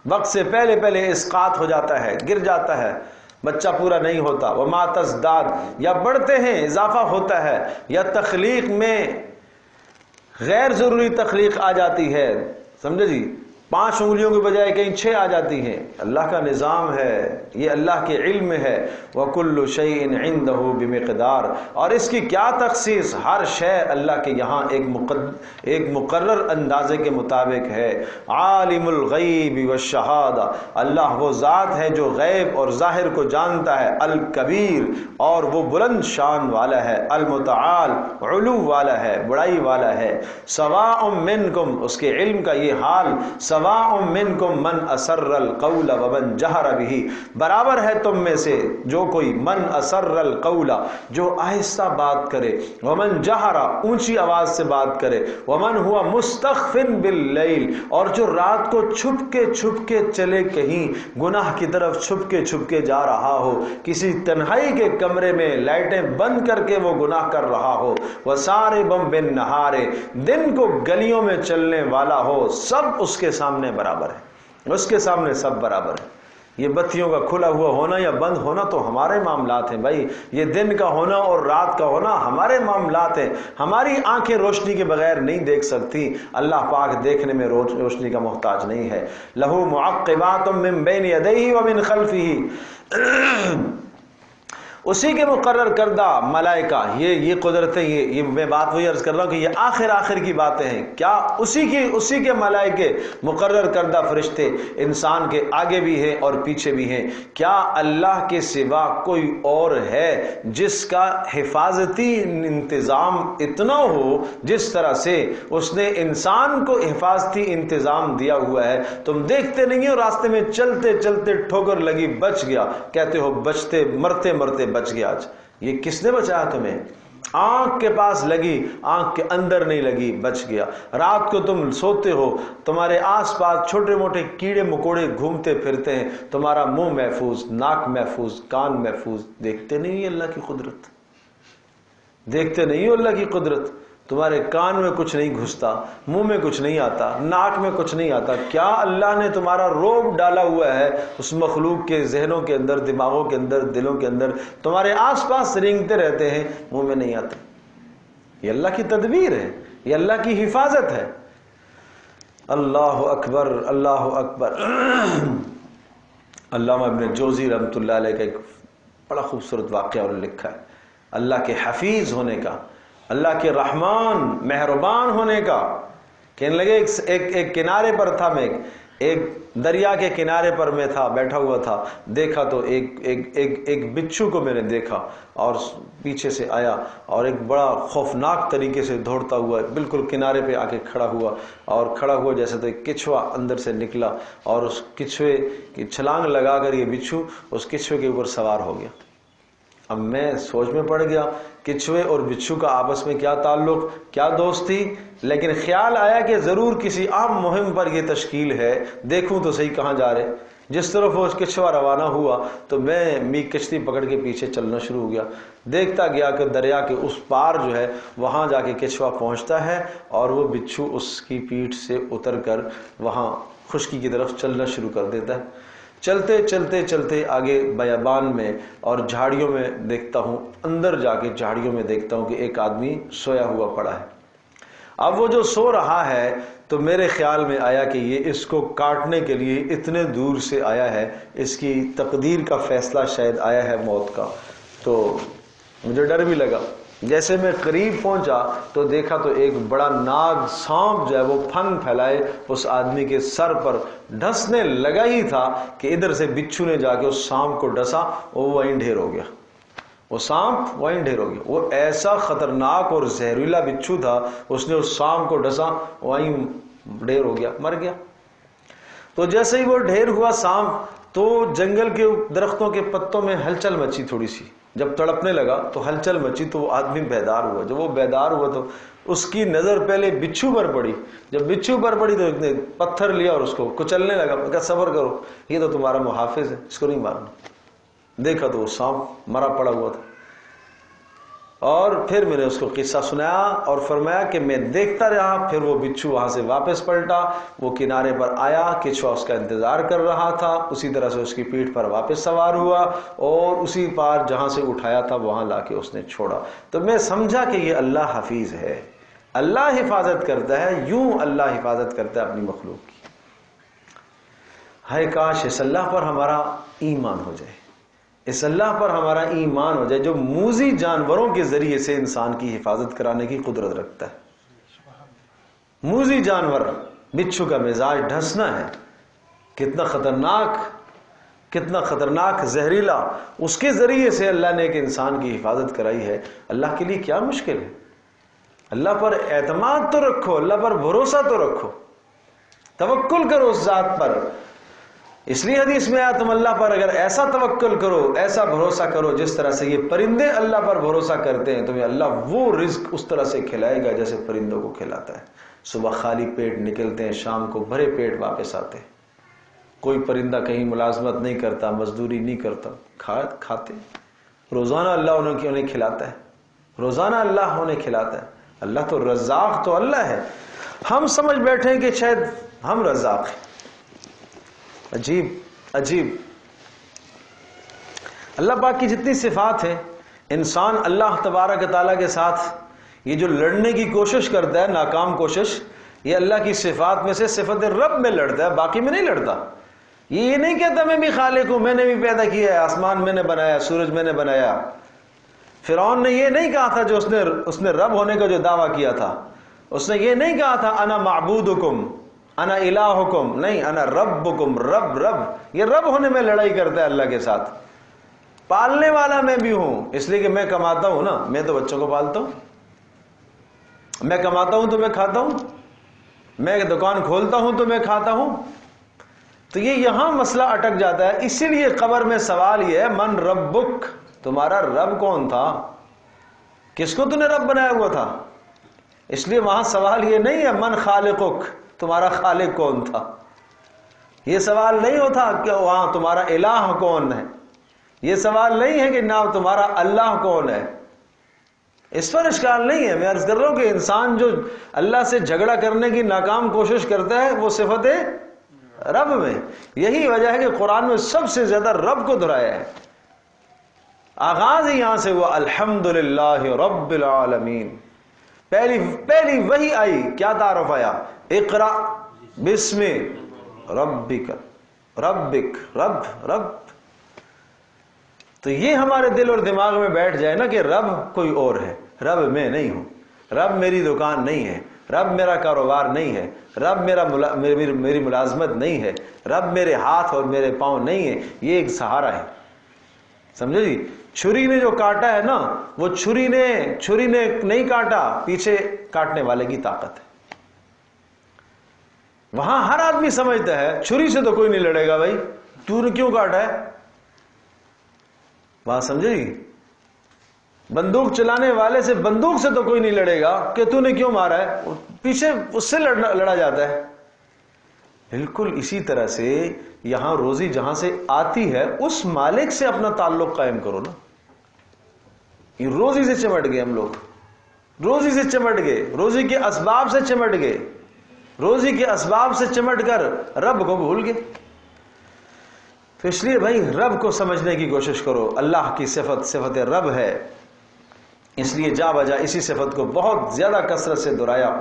وقت سے پہلے اسقاط ہو جاتا ہے، گر جاتا ہے، بچہ پورا نہیں ہوتا۔ وما تزداد، یا بڑھتے ہیں، اضافہ ہوتا ہے، یا تخلیق میں غیر ضروری تخلیق آ جاتی ہے، سمجھے جی، 5 انگلیوں کے بجائے کہیں 6 آ جاتی ہیں۔ اللہ کا نظام ہے، یہ اللہ کے علم میں ہے۔ وَكُلُّ شَيْءٍ عِندَهُ بِمِقْدَارٍ، اور اس کی کیا تخصیص، ہر شے اللہ کے یہاں ایک مقرر اندازے کے مطابق ہے۔ عالم الغیب والشہادہ، اللہ وہ ذات ہے جو غیب اور ظاہر کو جانتا ہے۔ الکبیر، اور وہ بلند شان والا ہے۔ المتعال، علو والا ہے، بڑائی والا ہے۔ سواء منکم، اس کے علم کا یہ حال، سواء منکم من اسر القول ومن جہر به، برابر ہے تم میں سے جو کوئی، من اسر القول، جو آہستہ بات کرے، ومن جہر، اونچی آواز سے بات کرے، ومن ہوا مستخف باللیل، اور جو رات کو چھپ کے چلے کہیں گناہ کی طرف چھپ کے جا رہا ہو، کسی تنہائی کے کمرے میں لائٹیں بند کر کے وہ گناہ کر رہا ہو۔ وساربا بالنہار، دن کو گلیوں میں چلنے والا ہو، سب اس کے سامنے برابر ہے، اس کے سامنے سب برابر ہے۔ یہ بتیوں کا کھلا ہوا ہونا یا بند ہونا تو ہمارے معاملات ہیں بھائی، یہ دن کا ہونا اور رات کا ہونا ہمارے معاملات ہیں۔ ہماری آنکھیں روشنی کے بغیر نہیں دیکھ سکتی، اللہ پاک دیکھنے میں روشنی کا محتاج نہیں ہے۔ لہو معقبات من بین یدیہ ومن خلفہ، اسی کے مقرر کردہ ملائکہ، یہ قدرتیں، یہ میں بات وہی عرض کر رہا ہوں کہ یہ آخر کی باتیں ہیں۔ کیا اسی کے ملائکے، مقرر کردہ فرشتے انسان کے آگے بھی ہیں اور پیچھے بھی ہیں۔ کیا اللہ کے سوا کوئی اور ہے جس کا حفاظتی انتظام اتنا ہو جس طرح سے اس نے انسان کو حفاظتی انتظام دیا ہوا ہے؟ تم دیکھتے نہیں ہو، راستے میں چلتے ٹھوکر لگی، بچ گیا، کہتے ہو بچتے مرتے بچ گیا۔ آج یہ کس نے بچایا تمہیں؟ آنکھ کے پاس لگی، آنکھ کے اندر نہیں لگی، بچ گیا۔ رات کو تم سوتے ہو، تمہارے آس پاس چھوٹے موٹے کیڑے مکوڑے گھومتے پھرتے ہیں، تمہارا منہ محفوظ، ناک محفوظ، کان محفوظ۔ دیکھتے نہیں اللہ کی قدرت، دیکھتے نہیں ہو اللہ کی قدرت؟ تمہارے کان میں کچھ نہیں گھستا، منہ میں کچھ نہیں آتا، ناک میں کچھ نہیں آتا۔ کیا اللہ نے تمہارا روب ڈالا ہوا ہے اس مخلوق کے ذہنوں کے اندر، دماغوں کے اندر، دلوں کے اندر، تمہارے آس پاس رینگتے رہتے ہیں، منہ میں نہیں آتے۔ یہ اللہ کی تدبیر ہے، یہ اللہ کی حفاظت ہے۔ اللہ اکبر، اللہ اکبر۔ علامہ ابن جوزی رحمۃ اللہ علیہ کا ایک بڑا خوبصورت واقعہ انہوں نے لکھا ہے، اللہ کے حفیظ ہونے کا، اللہ کے رحمان مہربان ہونے کا۔ کہنے لگے ایک کنارے پر تھا، میں ایک دریا کے کنارے پر میں تھا، بیٹھا ہوا تھا، دیکھا تو ایک بچھو کو میں نے دیکھا، اور پیچھے سے آیا اور ایک بڑا خوفناک طریقے سے دوڑتا ہوا بالکل کنارے پہ آ کے کھڑا ہوا جیسے تو ایک کچھوا اندر سے نکلا، اور اس کچھوے کی چھلانگ لگا کر یہ بچھو اس کچھوے کے اوپر سوار ہو گیا۔ اب میں سوچ میں پڑ گیا، کچھوے اور بچھو کا آپس میں کیا تعلق، کیا دوستی، لیکن خیال آیا کہ ضرور کسی عام مہم پر یہ تشکیل ہے، دیکھوں تو صحیح کہاں جا رہے۔ جس طرف وہ کچھوا روانہ ہوا تو میں کشتی پکڑ کے پیچھے چلنا شروع ہو گیا۔ دیکھتا گیا کہ دریا کے اس پار جو ہے وہاں جا کے کچھوا پہنچتا ہے، اور وہ بچھو اس کی پیٹھ سے اتر کر وہاں خشکی کی طرف چلنا شروع کر دیتا ہے. چلتے چلتے چلتے آگے بیابان میں اور جھاڑیوں میں دیکھتا ہوں، اندر جا کے جھاڑیوں میں دیکھتا ہوں کہ ایک آدمی سویا ہوا پڑا ہے. اب وہ جو سو رہا ہے تو میرے خیال میں آیا کہ یہ اس کو کاٹنے کے لیے اتنے دور سے آیا ہے، اس کی تقدیر کا فیصلہ شاید آیا ہے موت کا. تو مجھے ڈر بھی لگا. جیسے میں قریب پہنچا تو دیکھا تو ایک بڑا ناگ سانپ جو ہے وہ پھن پھیلائے اس آدمی کے سر پر ڈھسنے لگا ہی تھا کہ ادھر سے بچھو نے جا کے اس سانپ کو ڈسا اور وہ وہیں ڈھیر ہو گیا. وہ سانپ وہیں ڈھیر ہو گیا. وہ ایسا خطرناک اور زہریلا بچھو تھا، اس نے اس سانپ کو ڈسا وہیں ڈھیر ہو گیا، مر گیا. تو جیسے ہی وہ ڈھیر ہوا سانپ تو جنگل کے درختوں کے پتوں میں ہلچل مچی تھوڑی سی. جب تڑپنے لگا تو ہلچل مچی تو وہ آدمی بیدار ہوا. جب وہ بیدار ہوا تو اس کی نظر پہلے بچھو پر پڑی. جب بچھو پر پڑی تو ایک پتھر لیا اور اس کو کچلنے لگا. کہا صبر کرو، یہ تو تمہارا محافظ ہے، اس کو نہیں مارنا. دیکھا تو وہ سانپ مرا پڑا ہوا تھا. اور پھر میں نے اس کو قصہ سنایا اور فرمایا کہ میں دیکھتا رہا. پھر وہ بچھو وہاں سے واپس پلٹا، وہ کنارے پر آیا، کچھوا اس کا انتظار کر رہا تھا، اسی طرح سے اس کی پیٹھ پر واپس سوار ہوا اور اسی پار جہاں سے اٹھایا تھا وہاں لا کے اس نے چھوڑا. تو میں سمجھا کہ یہ اللہ حفیظ ہے، اللہ حفاظت کرتا ہے. یوں اللہ حفاظت کرتا ہے اپنی مخلوق کی. ہائے کاش اس اللہ پر ہمارا ایمان ہو جائے، اس اللہ پر ہمارا ایمان ہو جائے جو موذی جانوروں کے ذریعے سے انسان کی حفاظت کرانے کی قدرت رکھتا ہے. موذی جانور، بچھو کا مزاج ڈھسنا ہے، کتنا خطرناک زہریلا، اس کے ذریعے سے اللہ نے ایک انسان کی حفاظت کرائی ہے. اللہ کے لیے کیا مشکل ہے. اللہ پر اعتماد تو رکھو، اللہ پر بھروسہ تو رکھو، توکل کرو اس ذات پر. اس لیے حدیث میں آیا تم اللہ پر اگر ایسا توکل کرو، ایسا بھروسہ کرو جس طرح سے یہ پرندے اللہ پر بھروسہ کرتے ہیں، تمہیں اللہ وہ رزق اس طرح سے کھلائے گا جیسے پرندوں کو کھلاتا ہے. صبح خالی پیٹ نکلتے ہیں، شام کو بھرے پیٹ واپس آتے ہیں. کوئی پرندہ کہیں ملازمت نہیں کرتا، مزدوری نہیں کرتا، کھاتے روزانہ. اللہ انہیں کھلاتا ہے، روزانہ اللہ انہیں کھلاتا ہے. اللہ تو رزاق تو اللہ ہے. ہم سمجھ بیٹھے ہیں کہ شاید ہم رزاق ہیں. عجیب. اللہ پاک کی جتنی صفات ہیں، انسان اللہ تبارک تعالیٰ کے ساتھ یہ جو لڑنے کی کوشش کرتا ہے، ناکام کوشش، یہ اللہ کی صفات میں سے صفت رب میں لڑتا ہے، باقی میں نہیں لڑتا. یہ نہیں کہتا میں بھی خالق ہوں، میں نے بھی پیدا کیا ہے، آسمان میں نے بنایا، سورج میں نے بنایا. فرعون نے یہ نہیں کہا تھا، جو اس نے رب ہونے کا جو دعویٰ کیا تھا، اس نے یہ نہیں کہا تھا انا معبودکم انا الہکم، نہیں، انا ربکم. رب یہ رب ہونے میں لڑائی کرتا ہے اللہ کے ساتھ. پالنے والا میں بھی ہوں، اس لیے کہ میں کماتا ہوں نا، میں تو بچوں کو پالتا ہوں، میں کماتا ہوں تو میں کھاتا ہوں، میں دکان کھولتا ہوں تو میں کھاتا ہوں. تو یہ یہاں مسئلہ اٹک جاتا ہے. اسی لیے قبر میں سوال یہ ہے من ربک، تمہارا رب کون تھا، کس کو تو نے رب بنایا ہوا تھا. اس لیے وہاں سوال یہ نہیں ہے من خالقک، تمہارا خالق کون تھا. یہ سوال نہیں ہوتا کہ وہاں تمہارا الہ کون ہے. یہ سوال نہیں ہے کہ نہ تمہارا اللہ کون ہے. اس پر اشکال نہیں ہے. میں عرض کر رہا ہوں کہ انسان جو اللہ سے جھگڑا کرنے کی ناکام کوشش کرتا ہے وہ صفت رب میں. یہی وجہ ہے کہ قرآن میں سب سے زیادہ رب کو دہرایا ہے. آغاز ہی یہاں سے ہوا الحمدللہ رب العالمین. پہلی وہی آئی، کیا تعارف آیا، اقرا بسم ربک، رب. تو یہ ہمارے دل اور دماغ میں بیٹھ جائے نا کہ رب کوئی اور ہے، رب میں نہیں ہوں، رب میری دکان نہیں ہے، رب میرا کاروبار نہیں ہے، رب میری ملازمت نہیں ہے، رب میرے ہاتھ اور میرے پاؤں نہیں ہے. یہ ایک سہارا ہے، سمجھے جی. چھری نے جو کاٹا ہے نا، وہ چھری نے نہیں کاٹا، پیچھے کاٹنے والے کی طاقت ہے. وہاں ہر آدمی سمجھتا ہے چھری سے تو کوئی نہیں لڑے گا بھائی، تو نے کیوں کاٹا ہے. وہاں سمجھے جی، بندوق چلانے والے سے بندوق سے تو کوئی نہیں لڑے گا کہ تو نے کیوں مارا ہے، پیچھے اس سے لڑا جاتا ہے. بالکل اسی طرح سے یہاں روزی جہاں سے آتی ہے اس مالک سے اپنا تعلق قائم کرو نا. یہ روزی سے چمٹ گئے ہم لوگ، روزی سے چمٹ گئے، روزی کے اسباب سے چمٹ گئے. روزی کے اسباب سے چمٹ کر رب کو بھول گئے. تو اس لیے بھائی رب کو سمجھنے کی کوشش کرو. اللہ کی صفت رب ہے، اس لیے جا بجا اسی صفت کو بہت زیادہ کثرت سے دہرایا.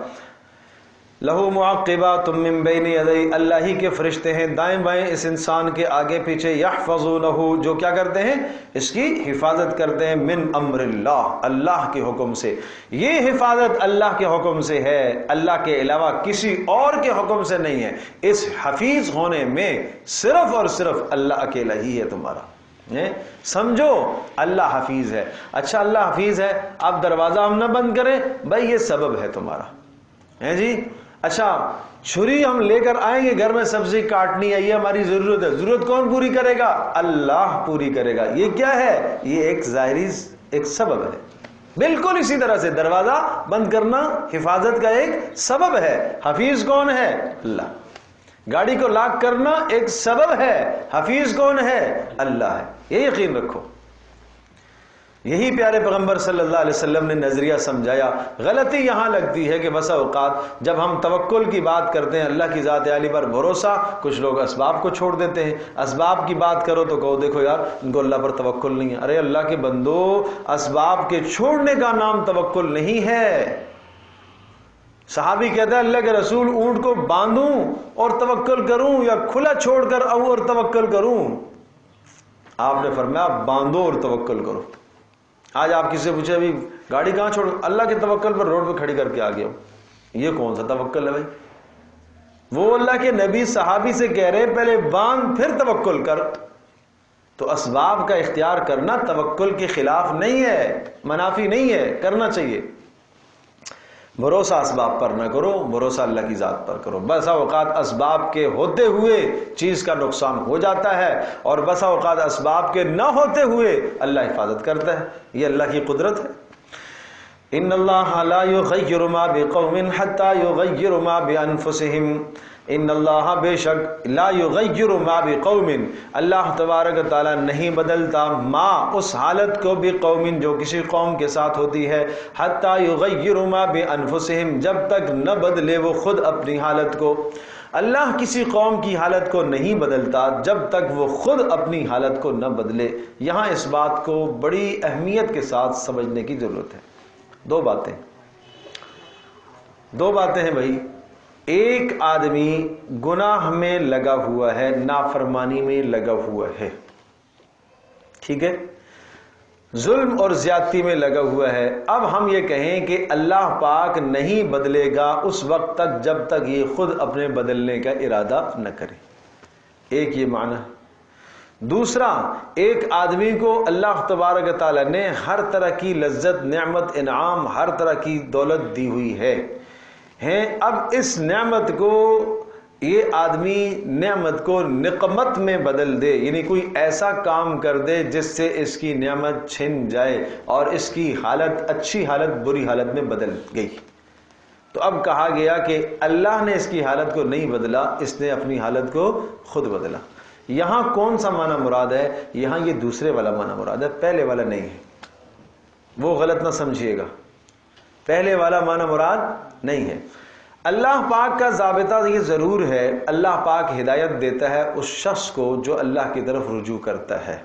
لہو معقبات من بین یدی، اللہ ہی کے فرشتے ہیں دائیں بائیں اس انسان کے آگے پیچھے، یحفظونہ جو کیا کرتے ہیں، اس کی حفاظت کرتے ہیں، من امر اللہ، اللہ کے حکم سے. یہ حفاظت اللہ کے حکم سے ہے، اللہ کے علاوہ کسی اور کے حکم سے نہیں ہے. اس حفیظ ہونے میں صرف اور صرف اللہ اکیلا ہی ہے تمہارا. سمجھو اللہ حفیظ ہے. اچھا اللہ حفیظ ہے، اب دروازہ ہم نہ بند کریں، بھائی یہ سبب ہے تمہارا ہے جی. اچھا چھری ہم لے کر آئیں گے، گھر میں سبزی کاٹنی ہے، یہ ہماری ضرورت ہے، ضرورت کون پوری کرے گا؟ اللہ پوری کرے گا. یہ کیا ہے؟ یہ ایک ظاہری ایک سبب ہے. بالکل اسی طرح سے دروازہ بند کرنا حفاظت کا ایک سبب ہے. حفیظ کون ہے؟ اللہ. گاڑی کو لاک کرنا ایک سبب ہے، حفیظ کون ہے؟ اللہ ہے. یہ یقین رکھو. یہی پیارے پیغمبر صلی اللہ علیہ وسلم نے نظریہ سمجھایا. غلطی یہاں لگتی ہے کہ بسا اوقات جب ہم توکل کی بات کرتے ہیں، اللہ کی ذات عالی پر بھروسہ، کچھ لوگ اسباب کو چھوڑ دیتے ہیں. اسباب کی بات کرو تو کہو دیکھو یار ان کو اللہ پر توکل نہیں ہے. ارے اللہ کے بندو، اسباب کے چھوڑنے کا نام توکل نہیں ہے. صحابی کہتا ہے اللہ کے رسول اونٹ کو باندھوں اور توکل کروں یا کھلا چھوڑ کر آؤں اور توکل کروں؟ آپ نے فرمایا باندھو اور توکل کرو. آج آپ کسی سے پوچھے ابھی گاڑی کہاں چھوڑ، اللہ کے توکل پر روڈ پہ کھڑی کر کے آ گیا. یہ کون سا توکل ہے بھائی؟ وہ اللہ کے نبی صحابی سے کہہ رہے پہلے باندھ پھر توکل کر. تو اسباب کا اختیار کرنا توکل کے خلاف نہیں ہے، منافی نہیں ہے، کرنا چاہیے. بھروسہ اسباب پر نہ کرو، بھروسہ اللہ کی ذات پر کرو. بسا اوقات اسباب کے ہوتے ہوئے چیز کا نقصان ہو جاتا ہے، اور بسا اوقات اسباب کے نہ ہوتے ہوئے اللہ حفاظت کرتا ہے. یہ اللہ کی قدرت ہے. ان اللہ لا یغیر ما بقوم حتی یغیروا ما بانفسہم. ان اللہ بے شک لا یغیر ما بقوم، اللہ تبارک و تعالی نہیں بدلتا ما اس حالت کو بقوم جو کسی قوم کے ساتھ ہوتی ہے، حتی یغیر ما بانفسہم جب تک نہ بدلے وہ خود اپنی حالت کو. اللہ کسی قوم کی حالت کو نہیں بدلتا جب تک وہ خود اپنی حالت کو نہ بدلے. یہاں اس بات کو بڑی اہمیت کے ساتھ سمجھنے کی ضرورت ہے. دو باتیں ہیں بھائی. ایک آدمی گناہ میں لگا ہوا ہے، نافرمانی میں لگا ہوا ہے، ٹھیک ہے، ظلم اور زیادتی میں لگا ہوا ہے. اب ہم یہ کہیں کہ اللہ پاک نہیں بدلے گا اس وقت تک جب تک یہ خود اپنے بدلنے کا ارادہ نہ کرے. ایک یہ معنی. دوسرا، ایک آدمی کو اللہ تبارک تعالیٰ نے ہر طرح کی لذت، نعمت، انعام، ہر طرح کی دولت دی ہوئی ہے. اب اس نعمت کو یہ آدمی نعمت کو نقمت میں بدل دے، یعنی کوئی ایسا کام کر دے جس سے اس کی نعمت چھن جائے اور اس کی حالت اچھی حالت بری حالت میں بدل گئی. تو اب کہا گیا کہ اللہ نے اس کی حالت کو نہیں بدلا، اس نے اپنی حالت کو خود بدلا. یہاں کون سا معنی مراد ہے؟ یہاں یہ دوسرے والا معنی مراد ہے، پہلے والا نہیں ہے. وہ غلط نہ سمجھیے گا، پہلے والا معنی مراد نہیں ہے. اللہ پاک کا ضابطہ یہ ضرور ہے، اللہ پاک ہدایت دیتا ہے اس شخص کو جو اللہ کی طرف رجوع کرتا ہے.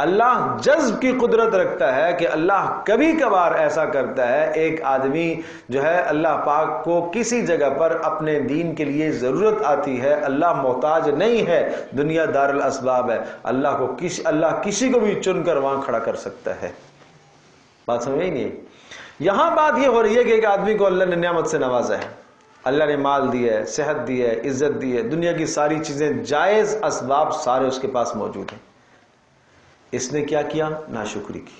اللہ جذب کی قدرت رکھتا ہے کہ اللہ کبھی کبھار ایسا کرتا ہے، ایک آدمی جو ہے اللہ پاک کو کسی جگہ پر اپنے دین کے لیے ضرورت آتی ہے، اللہ محتاج نہیں ہے، دنیا دار الاسباب ہے، اللہ کسی کو بھی چن کر وہاں کھڑا کر سکتا ہے. بات سمجھ نہیں؟ یہاں بات یہ ہو رہی ہے کہ ایک آدمی کو اللہ نے نعمت سے نوازا ہے، اللہ نے مال دیا ہے، صحت دی ہے، عزت دی ہے، دنیا کی ساری چیزیں، جائز اسباب سارے اس کے پاس موجود ہیں. اس نے کیا کیا؟ ناشکری کی.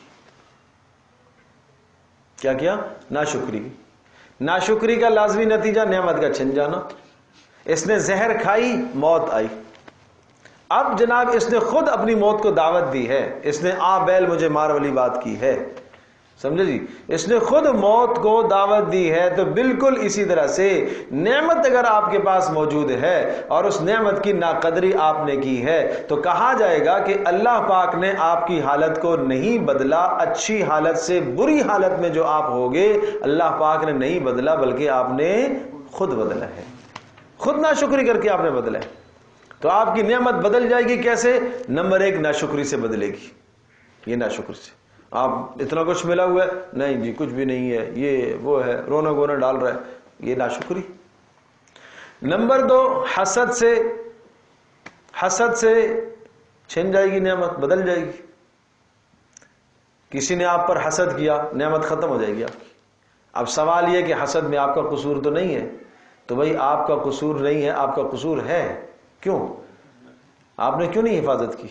کیا کیا؟ ناشکری کی. ناشکری کا لازمی نتیجہ نعمت کا چھن جانا. اس نے زہر کھائی، موت آئی. اب جناب اس نے خود اپنی موت کو دعوت دی ہے، اس نے آ بیل مجھے مار والی بات کی ہے، سمجھے جی، اس نے خود موت کو دعوت دی ہے. تو بالکل اسی طرح سے نعمت اگر آپ کے پاس موجود ہے اور اس نعمت کی ناقدری آپ نے کی ہے تو کہا جائے گا کہ اللہ پاک نے آپ کی حالت کو نہیں بدلا، اچھی حالت سے بری حالت میں جو آپ ہوگے اللہ پاک نے نہیں بدلا بلکہ آپ نے خود بدلا ہے. خود ناشکری کر کے آپ نے بدلا ہے. تو آپ کی نعمت بدل جائے گی کیسے؟ نمبر 1 ناشکری سے بدلے گی. یہ ناشکری سے. آپ اتنا کچھ ملا ہوا ہے، نہیں جی کچھ بھی نہیں ہے، یہ وہ ہے، رونا گونا ڈال رہا ہے، یہ ناشکری. نمبر 2 حسد سے چھن جائے گی نعمت، بدل جائے گی. کسی نے آپ پر حسد کیا، نعمت ختم ہو جائے گی آپ کی. اب سوال یہ کہ حسد میں آپ کا قصور تو نہیں ہے، تو بھائی آپ کا قصور نہیں ہے، آپ کا قصور ہے. کیوں؟ آپ نے کیوں نہیں حفاظت کی؟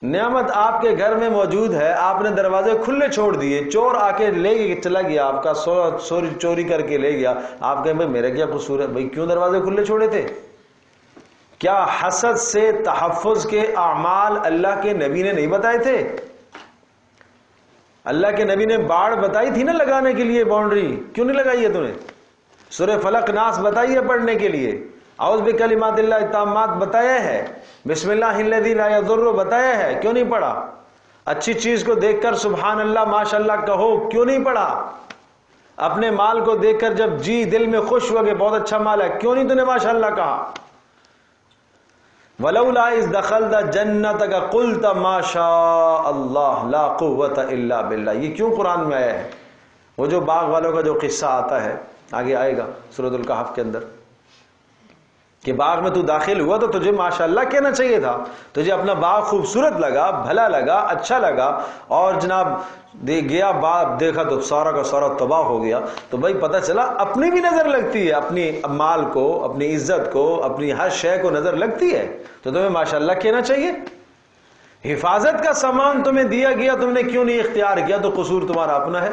نعمت آپ کے گھر میں موجود ہے، آپ نے دروازے کھلے چھوڑ دیے، چور آ کے لے کے چلا گیا، آپ کا چوری کر کے لے گیا. آپ کہیں بھائی میرا کیا قصور ہے؟ بھائی کیوں دروازے کھلے چھوڑے تھے؟ کیا حسد سے تحفظ کے اعمال اللہ کے نبی نے نہیں بتائے تھے؟ اللہ کے نبی نے باڑ بتائی تھی نا لگانے کے لیے، باؤنڈری کیوں نہیں لگائی ہے؟ تمہیں سورہ فلق ناس بتائی ہے پڑھنے کے لیے، اعوذ بکلمات اللہ التامات بتایا ہے، بسم اللہ الذی لا یضر بتایا ہے، کیوں نہیں پڑھا؟ اچھی چیز کو دیکھ کر سبحان اللہ ماشاءاللہ کہو، کیوں نہیں پڑھا؟ اپنے مال کو دیکھ کر جب جی دل میں خوش ہو گئے بہت اچھا مال ہے، کیوں نہیں تو نے ماشاءاللہ کہا؟ ولولا اذ دخلت جنتک قلت ما شاء اللہ لا قوت الا باللہ. یہ کیوں قرآن میں آیا ہے؟ وہ جو باغ والوں کا جو قصہ آتا ہے، آگے آئے گا سورۃ الکہف کے اندر، کہ باغ میں تو داخل ہوا تو تجھے ماشاءاللہ کہنا چاہیے تھا. تجھے اپنا باغ خوبصورت لگا، بھلا لگا، اچھا لگا، اور جناب گیا باغ دیکھا تو سارا کا سارا تباہ ہو گیا. تو بھائی پتہ چلا اپنی بھی نظر لگتی ہے، اپنی مال کو، اپنی عزت کو، اپنی ہر شے کو نظر لگتی ہے، تو تمہیں ماشاءاللہ کہنا چاہیے. حفاظت کا سامان تمہیں دیا گیا، تم نے کیوں نہیں اختیار کیا؟ تو قصور تمہارا اپنا ہے.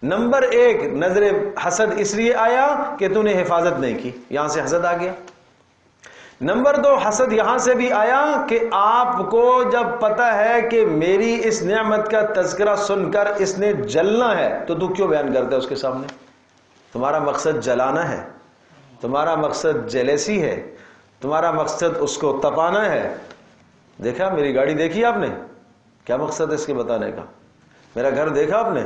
نمبر 1 نظر حسد اس لیے آیا کہ تو نے حفاظت نہیں کی، یہاں سے حسد آ گیا. نمبر 2 حسد یہاں سے بھی آیا کہ آپ کو جب پتہ ہے کہ میری اس نعمت کا تذکرہ سن کر اس نے جلنا ہے، تو کیوں بیان کرتا ہے اس کے سامنے؟ تمہارا مقصد جلانا ہے، تمہارا مقصد جیلیسی ہے، تمہارا مقصد اس کو تپانا ہے. دیکھا میری گاڑی دیکھی آپ نے؟ کیا مقصد ہے اس کے بتانے کا؟ میرا گھر دیکھا آپ نے؟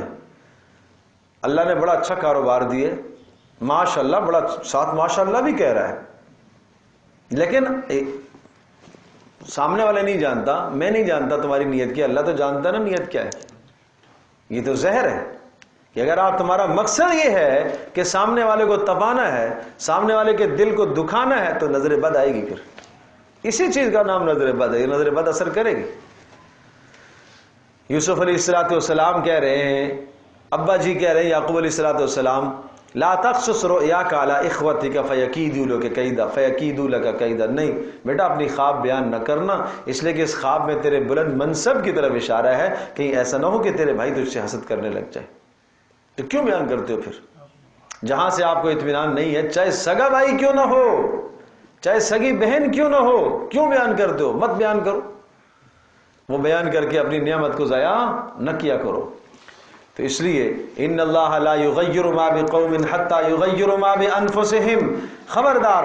اللہ نے بڑا اچھا کاروبار دیے، ماشاءاللہ، بڑا ساتھ ماشاءاللہ بھی کہہ رہا ہے، لیکن سامنے والے نہیں جانتا، میں نہیں جانتا تمہاری نیت کیا، اللہ تو جانتا نا نیت کیا ہے. یہ تو زہر ہے کہ اگر آپ تمہارا مقصد یہ ہے کہ سامنے والے کو تپانا ہے، سامنے والے کے دل کو دکھانا ہے، تو نظر بد آئے گی. پھر اسی چیز کا نام نظر بد ہے. یہ نظر بد اثر کرے گی. یوسف علیہ السلام کہہ رہے ہیں، ابا جی کہہ رہے ہیں یعقوب علیہ السلام، لا تقصص رؤیاک علی اخوتک فیکیدوا لک کیدا فیکیدوا لک کیدا. نہیں بیٹا اپنی خواب بیان نہ کرنا، اس لیے کہ اس خواب میں تیرے بلند منصب کی طرف اشارہ ہے، کہیں ایسا نہ ہو کہ تیرے بھائی تجھ سے حسد کرنے لگ جائے. تو کیوں بیان کرتے ہو پھر جہاں سے آپ کو اطمینان نہیں ہے؟ چاہے سگا بھائی کیوں نہ ہو، چاہے سگی بہن کیوں نہ ہو، کیوں بیان کرتے ہو؟ مت بیان کرو. وہ بیان کر کے اپنی نعمت کو ضائع نہ کیا کرو. تو اس لیے ان اللہ لا یغیر ما بقوم حتی یغیروا ما بانفسہم. خبردار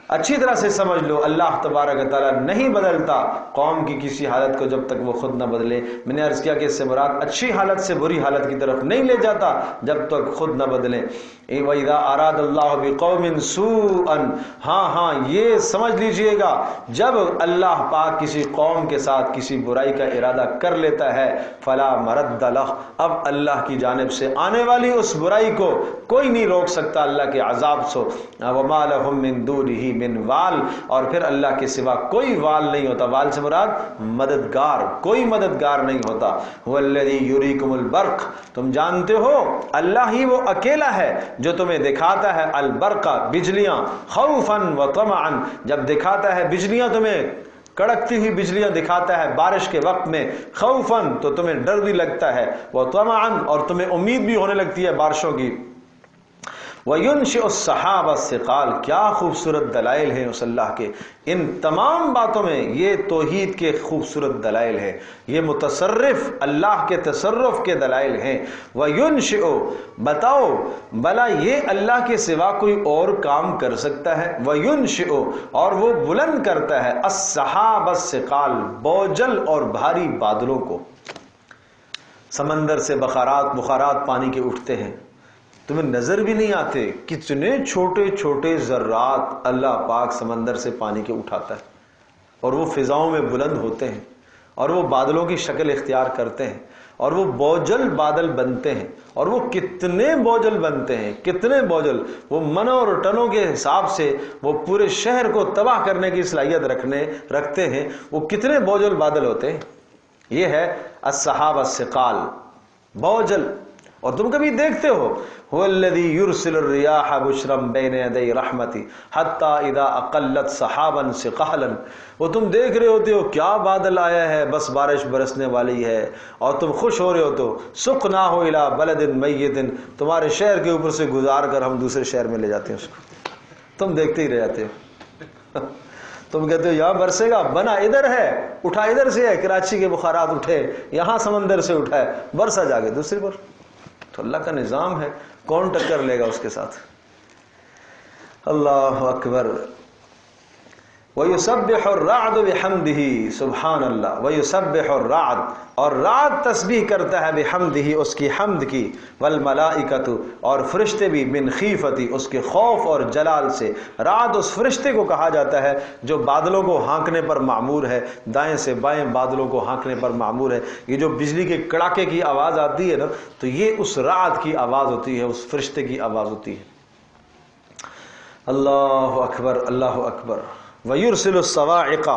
اچھی طرح سے سمجھ لو، اللہ تبارک و تعالیٰ نہیں بدلتا قوم کی کسی حالت کو جب تک وہ خود نہ بدلے. میں نے عرض کیا کہ اس سے مراد اچھی حالت سے بری حالت کی طرف نہیں لے جاتا جب تک خود نہ بدلیں. وَإِذَا أَرَادَ اللَّهُ بِقَوْمٍ سُوءًا، ہاں یہ سمجھ لیجئے گا، جب اللہ پاک کسی قوم کے ساتھ کسی برائی کا ارادہ کر لیتا ہے، فَلَا مَرَدَّ لَهُ، اب اللہ کی جانب سے آنے والی اس برائی کو کوئی نہیں روک سکتا اللہ کے عذاب سے. وَمَا لَهُم مِّن دُونِهِ مِّن وَالٍ، اور پھر اللہ کے سوا کوئی وال نہیں ہوتا. وال سے مراد مددگار، کوئی مددگار نہیں ہوتا. هُوَ الَّذِي يُرِيكُمُ الْبَرْقَ، تم جانتے ہو اللہ ہی وہ اکیلا ہے جو تمہیں دکھاتا ہے البرق، بجلیاں، خوفاً و طمعاً، جب دکھاتا ہے بجلیاں تمہیں، کڑکتی ہوئی بجلیاں دکھاتا ہے بارش کے وقت میں، خوفاً تو تمہیں ڈر بھی لگتا ہے، و طمعاً اور تمہیں امید بھی ہونے لگتی ہے بارشوں کی. وَيُنشِئُ السَّحَابَ الثِّقَالَ، کیا خوبصورت دلائل ہیں اس اللہ کے. ان تمام باتوں میں یہ توحید کے خوبصورت دلائل ہیں، یہ متصرف اللہ کے تصرف کے دلائل ہیں. وَيُنشِئُ، بتاؤ بلا یہ اللہ کے سوا کوئی اور کام کر سکتا ہے. وَيُنشِئُ، اور وہ بلند کرتا ہے، السَّحَابَ الثِّقَالَ، بوجھل اور بھاری بادلوں کو. سمندر سے بخارات پانی کے اٹھتے ہیں تمہیں نظر بھی نہیں آتے کتنے چھوٹے چھوٹے ذرات اللہ پاک سمندر سے پانی کے اٹھاتا ہے اور وہ فضاؤں میں بلند ہوتے ہیں اور وہ بادلوں کی شکل اختیار کرتے ہیں اور وہ بوجھل بادل بنتے ہیں اور وہ کتنے بوجھل بنتے ہیں، کتنے بوجھل، وہ منوں اور ٹنوں کے حساب سے وہ پورے شہر کو تباہ کرنے کی صلاحیت رکھتے ہیں، وہ کتنے بوجھل بادل ہوتے ہیں۔ یہ ہے السحاب الثقال، بوجھل۔ اور تم کبھی دیکھتے ہو هو الذی یرسل الریاح بشرا بین یدی رحمتی حتی اذا اقلت سحابا ثقالا، وہ تم دیکھ رہے ہوتے ہو کیا بادل آیا ہے، بس بارش برسنے والی ہے، اور تم خوش ہو رہے ہو تو سقناہ الی بلد میت، تمہارے شہر کے اوپر سے گزار کر ہم دوسرے شہر میں لے جاتے ہیں اس کو، تم دیکھتے ہی رہ جاتے ہو۔ تم کہتے ہو یہاں برسے گا، بنا ادھر ہے، اٹھا ادھر سے ہے، کراچی کے بخارات اٹھے، یہاں سمندر سے اٹھا ہے، برسا جا کے دوسری پر۔ تو اللہ کا نظام ہے، کون ٹکر لے گا اس کے ساتھ؟ اللہ اکبر۔ وَيُسَبِّحُ الرَّعْدُ بِحَمْدِهِ، سبحان اللہ۔ وَيُسَبِّحُ الرَّعْدُ، اور رعد تسبیح کرتا ہے، بحمدہ، اس کی حمد کی، والملائکۃ، اور فرشتے بھی، من خیفتی، اس کے خوف اور جلال سے۔ رعد اس فرشتے کو کہا جاتا ہے جو بادلوں کو ہانکنے پر معمور ہے، دائیں سے بائیں بادلوں کو ہانکنے پر معمور ہے۔ یہ جو بجلی کے کڑاکے کی آواز آتی ہے نا، تو یہ اس رعد کی آواز ہوتی ہے، اس فرشتے کی آواز ہوتی ہے۔ اللہ اکبر، اللہ اکبر۔ وَيُرْسِلُ الصَّوَاعِقَ،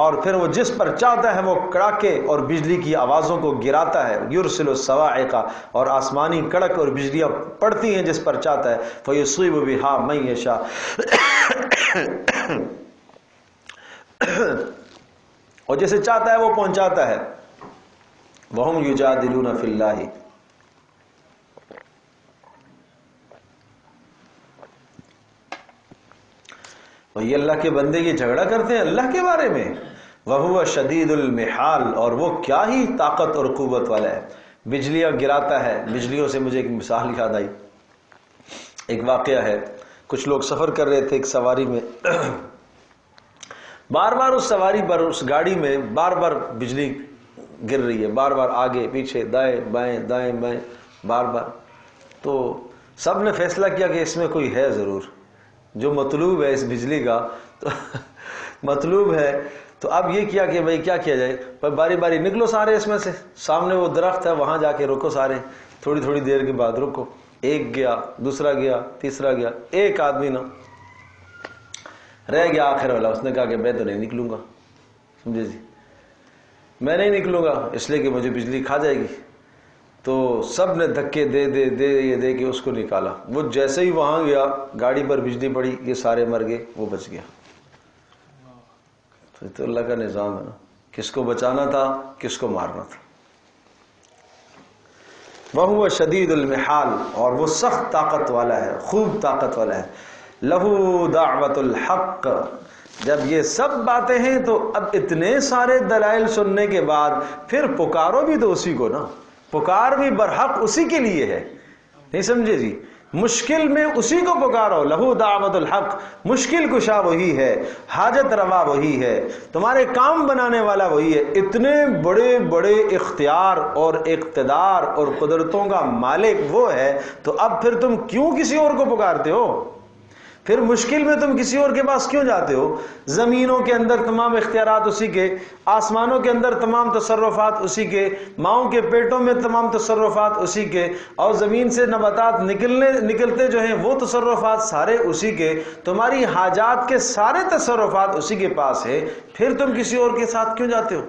اور پھر وہ جس پر چاہتا ہے وہ کڑاکے اور بجلی کی آوازوں کو گراتا ہے۔ یُرْسِلُ الصَّوَاعِقَ، اور آسمانی کڑک اور بجلیاں پڑتی ہیں جس پر چاہتا ہے۔ فَيُصِيبُ بِهَا مَن يَشَاءُ، اور جسے چاہتا ہے وہ پہنچاتا ہے۔ وَهُمْ يُجَادِلُونَ فِي اللَّهِ، اور یہ اللہ کے بندے یہ جھگڑا کرتے ہیں اللہ کے بارے میں۔ وَهُوَ شَدِيدُ الْمِحَالِ، اور وہ کیا ہی طاقت اور قوت والا ہے، بجلیاں گراتا ہے۔ بجلیوں سے مجھے ایک مثال یاد آئی، ایک واقعہ ہے۔ کچھ لوگ سفر کر رہے تھے ایک سواری میں، بار بار اس سواری پر، اس گاڑی میں بار بار بجلی گر رہی ہے، بار بار آگے پیچھے، دائیں بائیں دائیں بائیں، بار بار۔ تو سب نے فیصلہ کیا کہ اس میں کوئی ہے ضرور، جو مطلوب ہے اس بجلی کا تو مطلوب ہے۔ تو اب یہ کیا کہ بھئی کیا کیا جائے، باری باری نکلو سارے اس میں سے، سامنے وہ درخت ہے وہاں جا کے رکو سارے، تھوڑی تھوڑی دیر کے بعد رکو، ایک گیا، دوسرا گیا، تیسرا گیا، ایک آدمی نا رہ گیا آخر والا۔ اس نے کہا کہ میں تو نہیں نکلوں گا، سمجھے جی، میں نہیں نکلوں گا اس لیے کہ مجھے بجلی کھا جائے گی۔ تو سب نے دھکے دے کے اس کو نکالا۔ وہ جیسے ہی وہاں گیا، گاڑی پر بجلی پڑی، یہ سارے مر گئے، وہ بچ گیا۔ تو اللہ کا نظام ہے نا، کس کو بچانا تھا، کس کو مارنا تھا۔ وَهُوَ شَدِيدُ الْمِحَالِ، اور وہ سخت طاقت والا ہے، خوب طاقت والا ہے۔ لَهُ دَعْوَةُ الْحَقِّ، جب یہ سب باتیں ہیں تو اب اتنے سارے دلائل سننے کے بعد پھر پکارو بھی تو اسی کو نا، پکار بھی برحق اسی کے لیے ہے، نہیں سمجھے جی؟ مشکل میں اسی کو پکارو، لہو دعوت الحق، مشکل کشا وہی ہے، حاجت روا وہی ہے، تمہارے کام بنانے والا وہی ہے۔ اتنے بڑے بڑے اختیار اور اقتدار اور قدرتوں کا مالک وہ ہے، تو اب پھر تم کیوں کسی اور کو پکارتے ہو؟ پھر مشکل میں تم کسی اور کے پاس کیوں جاتے ہو؟ زمینوں کے اندر تمام اختیارات اسی کے، آسمانوں کے اندر تمام تصرفات اسی کے، ماؤں کے پیٹوں میں تمام تصرفات اسی کے، اور زمین سے نباتات نکلتے جو ہیں وہ تصرفات سارے اسی کے، تمہاری حاجات کے سارے تصرفات اسی کے پاس ہے، پھر تم کسی اور کے ساتھ کیوں جاتے ہو؟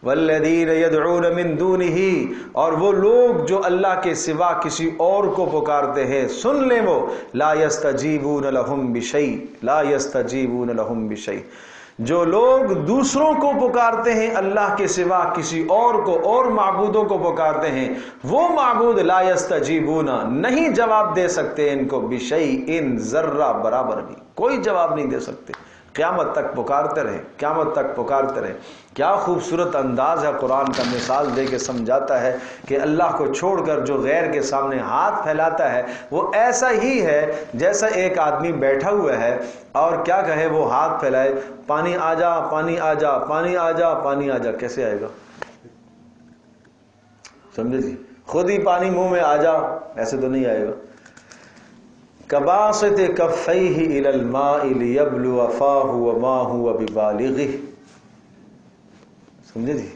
والذین یدعون من دونہ، اور وہ لوگ جو اللہ کے سوا کسی اور کو پکارتے ہیں، سن لیں وہ، لا یستجیبون لہم بشیء، لا یستجیبون لہم بشیء، جو لوگ دوسروں کو پکارتے ہیں اللہ کے سوا کسی اور کو، اور معبودوں کو پکارتے ہیں، وہ معبود لا یستجیبون، نہیں جواب دے سکتے ان کو، بشیء، ذرہ برابر بھی کوئی جواب نہیں دے سکتے۔ قیامت تک پکارتے رہے، قیامت تک پکارتے رہے۔ کیا خوبصورت انداز ہے قرآن کا، مثال دے کے سمجھاتا ہے کہ اللہ کو چھوڑ کر جو غیر کے سامنے ہاتھ پھیلاتا ہے وہ ایسا ہی ہے جیسا ایک آدمی بیٹھا ہوا ہے اور کیا کہے، وہ ہاتھ پھیلائے، پانی آ جا، پانی آ جا، پانی آ جا، پانی آ جا، کیسے آئے گا؟ سمجھے جی؟ خود ہی پانی منہ میں آ جا، ایسے تو نہیں آئے گا۔ کباسط کفیہ الی الماء لیبلو فاہ وما هو ببالغہ. سمجھے جی؟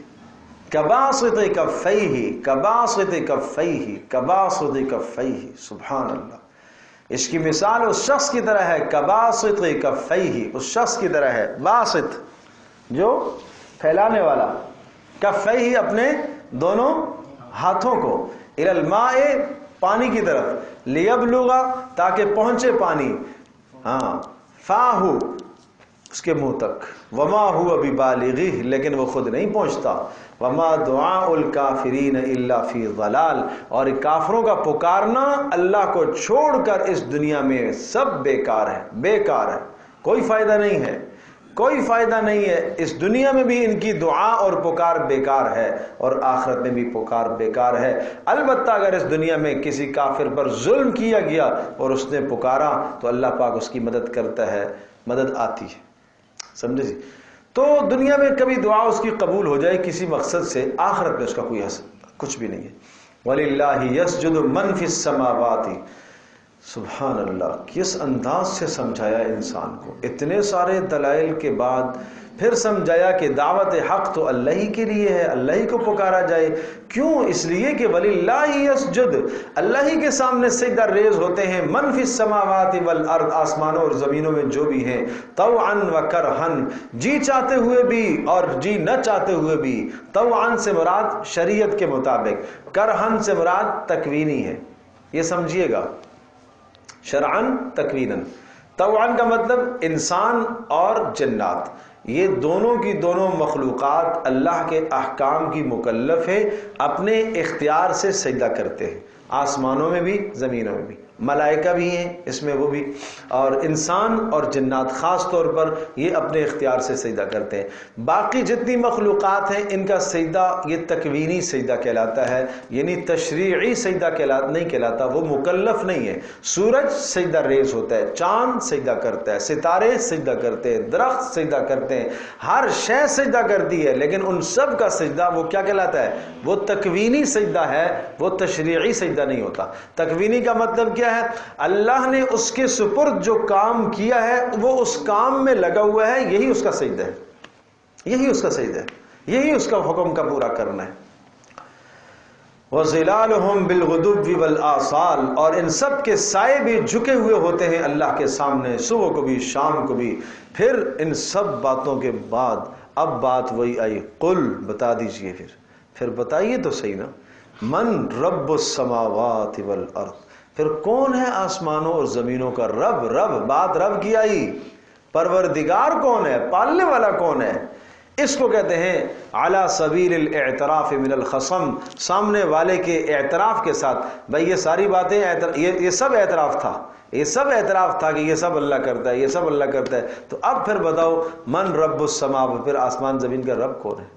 کباسط کفیہ، کباسط کفیہ، کباسط کفیہ. سبحان اللہ. اس کی مثال اس شخص کی طرح ہے، کباسط کفیہ، اس شخص کی طرح ہے. باسط جو پھیلانے والا، کفیہ اپنے دونوں ہاتھوں کو، الی الماء پانی کی طرف، لیبلغ تاکہ پہنچے پانی، ہاں، فاہو اس کے منہ تک، وما هو ببالغہ لیکن وہ خود نہیں پہنچتا. وما دعاء الکافرین الا فی ضلال، اور کافروں کا پکارنا اللہ کو چھوڑ کر اس دنیا میں سب بیکار ہے، بیکار ہے، کوئی فائدہ نہیں ہے، کوئی فائدہ نہیں ہے. اس دنیا میں بھی ان کی دعا اور پکار بیکار ہے، اور آخرت میں بھی پکار بیکار ہے. البتہ اگر اس دنیا میں کسی کافر پر ظلم کیا گیا اور اس نے پکارا تو اللہ پاک اس کی مدد کرتا ہے، مدد آتی ہے. سمجھے جی؟ تو دنیا میں کبھی دعا اس کی قبول ہو جائے کسی مقصد سے، آخرت میں اس کا کوئی حاصل کچھ بھی نہیں ہے. وَلِلَّهِ يَسْجُدُ مَنْ فِي السَّمَاوَاتِ. سبحان اللہ، کس انداز سے سمجھایا انسان کو. اتنے سارے دلائل کے بعد پھر سمجھایا کہ دعوت حق تو اللہ ہی کے لیے ہے، اللہ ہی کو پکارا جائے. کیوں؟ اس لیے کہ وَلِلَّهِ يَسْجُدُ، اللہ ہی کے سامنے سجدہ ریز ہوتے ہیں، مَنْ فِي السَّمَاوَاتِ وَالْأَرْضِ، آسمانوں اور زمینوں میں جو بھی ہیں، طوعاً وَكَرْهًا، جی چاہتے ہوئے بھی اور جی نہ چاہتے ہوئے بھی. طوعاً سے مراد شریعت کے مطابق، کرہن سے مراد تکوینی ہے. یہ سمجھیے گا، شرعاً تکویناً. طوعاً کا مطلب انسان اور جنات، یہ دونوں کی دونوں مخلوقات اللہ کے احکام کی مکلف ہے، اپنے اختیار سے سجدہ کرتے ہیں. آسمانوں میں بھی زمینوں میں بھی، ملائکہ بھی ہیں اس میں وہ بھی، اور انسان اور جنات خاص طور پر یہ اپنے اختیار سے سجدہ کرتے ہیں. باقی جتنی مخلوقات ہیں ان کا سجدہ یہ تکوینی سجدہ کہلاتا ہے، یعنی تشریعی سجدہ نہیں کہلاتا، وہ مکلف نہیں ہے. سورج سجدہ ریز ہوتا ہے، چاند سجدہ کرتا ہے، ستارے سجدہ کرتے ہیں، درخت سجدہ کرتے ہیں، ہر شے سجدہ کرتی ہے، لیکن ان سب کا سجدہ وہ کیا کہلاتا ہے؟ وہ تکوینی سجدہ ہے، وہ تشریعی سجدہ نہیں ہوتا. تکوینی کا مطلب کیا ہے؟ اللہ نے اس کے سپرد جو کام کیا ہے وہ اس کام میں لگا ہوا ہے، یہی اس کا سجدہ ہے، یہی اس کا سجدہ ہے، یہی اس کا حکم کا پورا کرنا ہے. وَظِلَالُهُمْ بِالْغُدُوِّ وَالْآصَالِ، اور ان سب کے سائے بھی جھکے ہوئے ہوتے ہیں اللہ کے سامنے، صبح کو بھی شام کو بھی. پھر ان سب باتوں کے بعد اب بات وہی آئی، قل بتا دیجئے، پھر بتائیے تو صحیح نا، من رب السماوات والارض، پھر کون ہے آسمانوں اور زمینوں کا رب؟ بات رب کی آئی، پروردگار کون ہے، پالنے والا کون ہے؟ اس کو کہتے ہیں علی سبیل الاعتراف من الخصم، سامنے والے کے اعتراف کے ساتھ. بھئی یہ ساری باتیں یہ سب اعتراف تھا، یہ سب اعتراف تھا کہ یہ سب اللہ کرتا ہے، یہ سب اللہ کرتا ہے. تو اب پھر بتاؤ من رب السماوات، پھر آسمان زمین کا رب کون ہے؟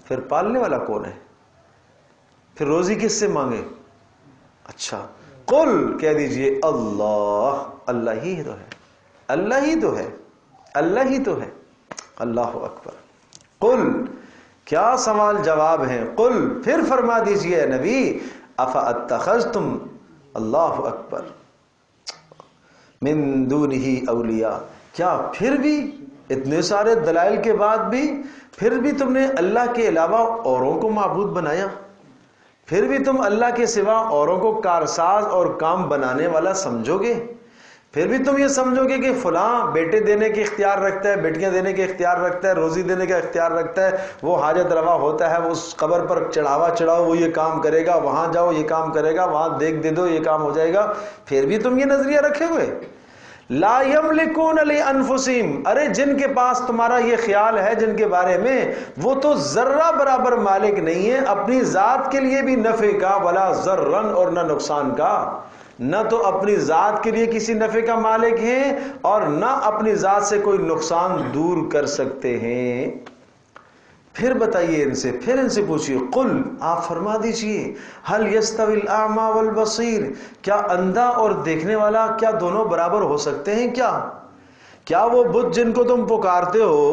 پھر پالنے والا کون ہے؟ پھر روزی کس سے مانگے؟ اچھا قل کہہ دیجئے اللہ، اللہ ہی تو ہے، اللہ ہی تو ہے، اللہ ہی تو ہے. اللہ اکبر. قل، کیا سوال جواب ہیں. قل پھر فرما دیجئے نبی، افاتخذتم، اللہ اکبر، من دونہ اولیاء، کیا پھر بھی اتنے سارے دلائل کے بعد بھی پھر بھی تم نے اللہ کے علاوہ اوروں کو معبود بنایا؟ پھر بھی تم اللہ کے سوا اوروں کو کارساز اور کام بنانے والا سمجھو گے؟ پھر بھی تم یہ سمجھو گے کہ فلاں بیٹے دینے کے اختیار رکھتا ہے، بیٹیاں دینے کے اختیار رکھتا ہے، روزی دینے کا اختیار رکھتا ہے، وہ حاجت روا ہوتا ہے، وہ اس قبر پر چڑھاوا چڑھاؤ وہ یہ کام کرے گا، وہاں جاؤ یہ کام کرے گا، وہاں دیکھ دے دو یہ کام ہو جائے گا. پھر بھی تم یہ نظریہ رکھے ہوئے. لا یملکون لانفسہم، ارے جن کے پاس تمہارا یہ خیال ہے جن کے بارے میں، وہ تو ذرہ برابر مالک نہیں ہے اپنی ذات کے لیے بھی نفع کا، ولا ضررن، اور نہ نقصان کا. نہ تو اپنی ذات کے لیے کسی نفع کا مالک ہیں اور نہ اپنی ذات سے کوئی نقصان دور کر سکتے ہیں. پھر بتائیے ان سے، پھر ان سے پوچھیے، قل آپ فرما دیجئے، هل يستوي الاعمى والبصير، کیا اندھا اور دیکھنے والا کیا دونوں برابر ہو سکتے ہیں؟ کیا وہ بت جن کو تم پکارتے ہو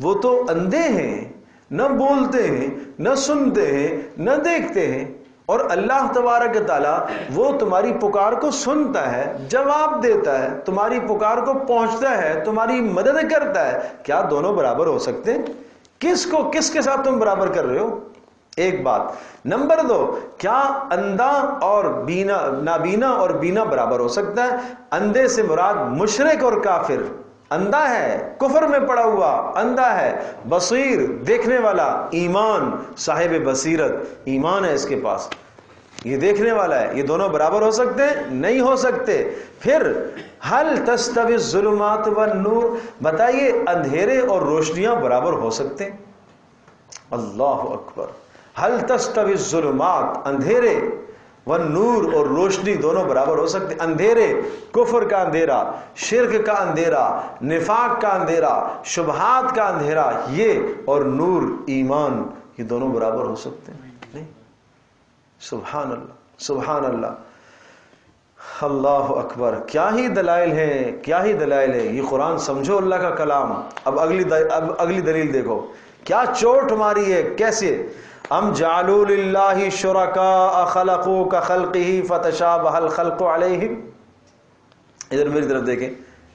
وہ تو اندھے ہیں، نہ بولتے ہیں، نہ سنتے ہیں، نہ دیکھتے ہیں؟ اور اللہ تبارک تعالیٰ وہ تمہاری پکار کو سنتا ہے، جواب دیتا ہے، تمہاری پکار کو پہنچتا ہے، تمہاری مدد کرتا ہے. کیا دونوں برابر ہو سکتے ہیں؟ کس کے ساتھ تم برابر کر رہے ہو؟ ایک بات. نمبر 2، کیا اندھا اور بینا، نابینا اور بینا برابر ہو سکتا ہے؟ اندھے سے مراد مشرک اور کافر. اندھا ہے، کفر میں پڑا ہوا اندھا ہے. بصیر، دیکھنے والا. ایمان، صاحب بصیرت، ایمان ہے اس کے پاس، یہ دیکھنے والا ہے. یہ دونوں برابر ہو سکتے ہیں؟ نہیں ہو سکتے. پھر حل تستوی الظلمات والنور، بتائیے اندھیرے اور روشنیاں برابر ہو سکتے ہیں؟ اللہ اکبر. حل تستوی الظلمات، اندھیرے، والنور اور روشنی دونوں برابر ہو سکتے؟ اندھیرے، کفر کا اندھیرا، شرک کا اندھیرا، نفاق کا اندھیرا، شبہات کا اندھیرا، یہ اور نور ایمان، یہ دونوں برابر ہو سکتے ہیں؟ نہیں. سبحان اللہ، سبحان اللہ، اللہ اکبر. کیا ہی دلائل ہیں، کیا ہی دلائل ہے. یہ قرآن سمجھو اللہ کا کلام. اب اگلی دلیل دیکھو کیا چوٹ ماری ہے. کیسے؟ ام جعلوا للہ شرکاء خلقوا کخلقہ فتشابہ الخلق علیہم. ادھر میری طرف دیکھیں،